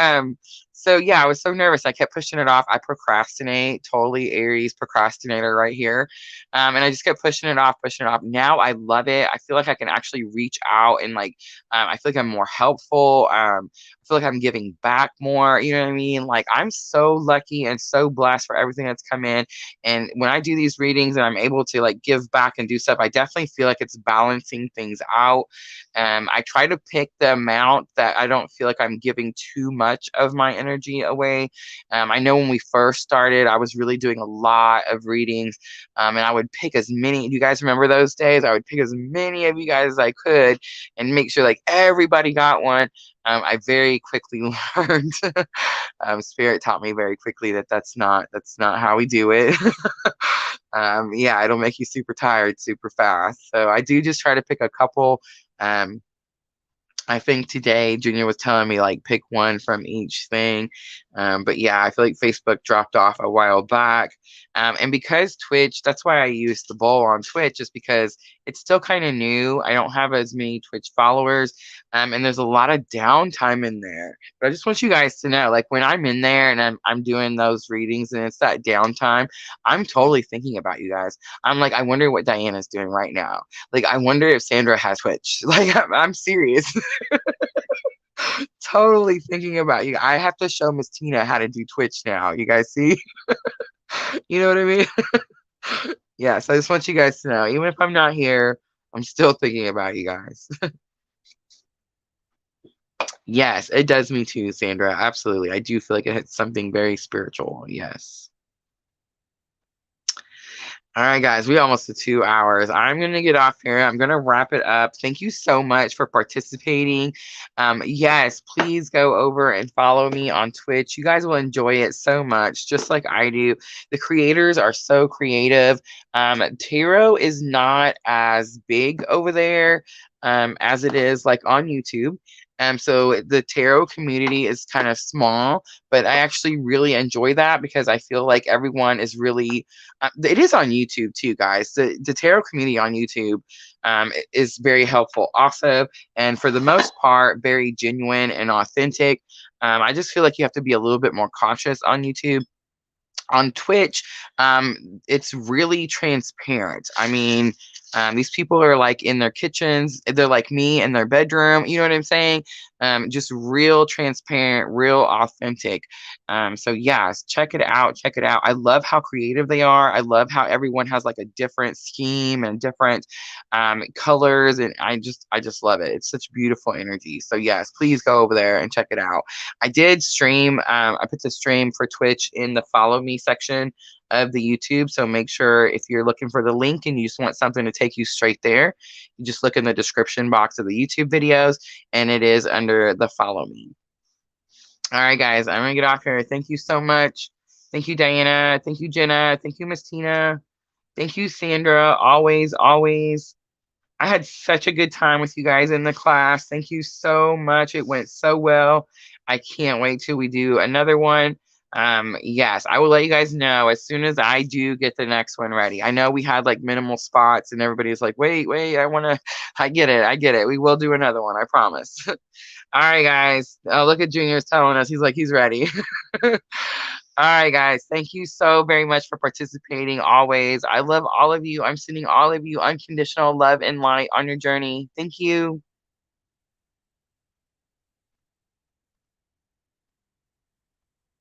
Speaker 1: so yeah, I was so nervous. I kept pushing it off. I procrastinate, totally Aries procrastinator right here. And I just kept pushing it off, pushing it off. Now I love it. I feel like I can actually reach out and like, I feel like I'm more helpful. I feel like I'm giving back more. You know what I mean? Like I'm so lucky and so blessed for everything that's come in. And when I do these readings and I'm able to like give back and do stuff, I definitely feel like it's balancing things out. I try to pick the amount that I don't feel like I'm giving too much of my energy away. I know when we first started, I was really doing a lot of readings, and I would pick as many. Do you guys remember those days? I would pick as many of you guys as I could and make sure like everybody got one. I very quickly learned. Spirit taught me very quickly that that's not how we do it. Yeah, it'll make you super tired super fast. So I do just try to pick a couple. Um, I think today Junior was telling me like pick one from each thing. But yeah, I feel like Facebook dropped off a while back. And because Twitch, that's why I use the bowl on Twitch, just because it's still kind of new. I don't have as many Twitch followers. And there's a lot of downtime in there. But I just want you guys to know, like when I'm in there and I'm doing those readings and it's that downtime, I'm totally thinking about you guys. I'm like, I wonder what Diana's doing right now. Like, I wonder if Sandra has Twitch. Like, I'm serious. Totally thinking about you. I have to show Miss Tina how to do Twitch now. You guys see? You know what I mean? Yeah, so I just want you guys to know, even if I'm not here, I'm still thinking about you guys. Yes, it does me too, Sandra. Absolutely. I do feel like it hits something very spiritual. Yes. All right, guys, we almost to 2 hours. I'm gonna get off here. I'm gonna wrap it up. Thank you so much for participating. Yes, please go over and follow me on Twitch. You guys will enjoy it so much, just like I do. The creators are so creative. Tarot is not as big over there as it is like on YouTube. So the tarot community is kind of small, but I actually really enjoy that because I feel like everyone is really it is on YouTube too, guys. The tarot community on YouTube is very helpful also, and for the most part, very genuine and authentic. I just feel like you have to be a little bit more cautious on YouTube. On Twitch, it's really transparent. I mean, these people are like in their kitchens, they're like me in their bedroom, you know what I'm saying? Just real transparent, real authentic. So yes, check it out, check it out. I love how creative they are. I love how everyone has like a different scheme and different colors, and I just love it. It's such beautiful energy. So yes, please go over there and check it out. I did stream. I put the stream for Twitch in the follow me section of the YouTube. So make sure if you're looking for the link and you just want something to take you straight there, you just look in the description box of the YouTube videos and it is under the follow me. All right, guys, I'm going to get off here. Thank you so much. Thank you, Diana. Thank you, Jenna. Thank you, Miss Tina. Thank you, Sandra. Always, always. I had such a good time with you guys in the class. Thank you so much. It went so well. I can't wait till we do another one. Yes, I will let you guys know as soon as I do get the next one ready. I know we had like minimal spots and everybody's like, wait, I get it. I get it. We will do another one. I promise. All right, guys. Look at Junior's telling us. He's like, he's ready. All right, guys. Thank you so very much for participating always. I love all of you. I'm sending all of you unconditional love and light on your journey. Thank you.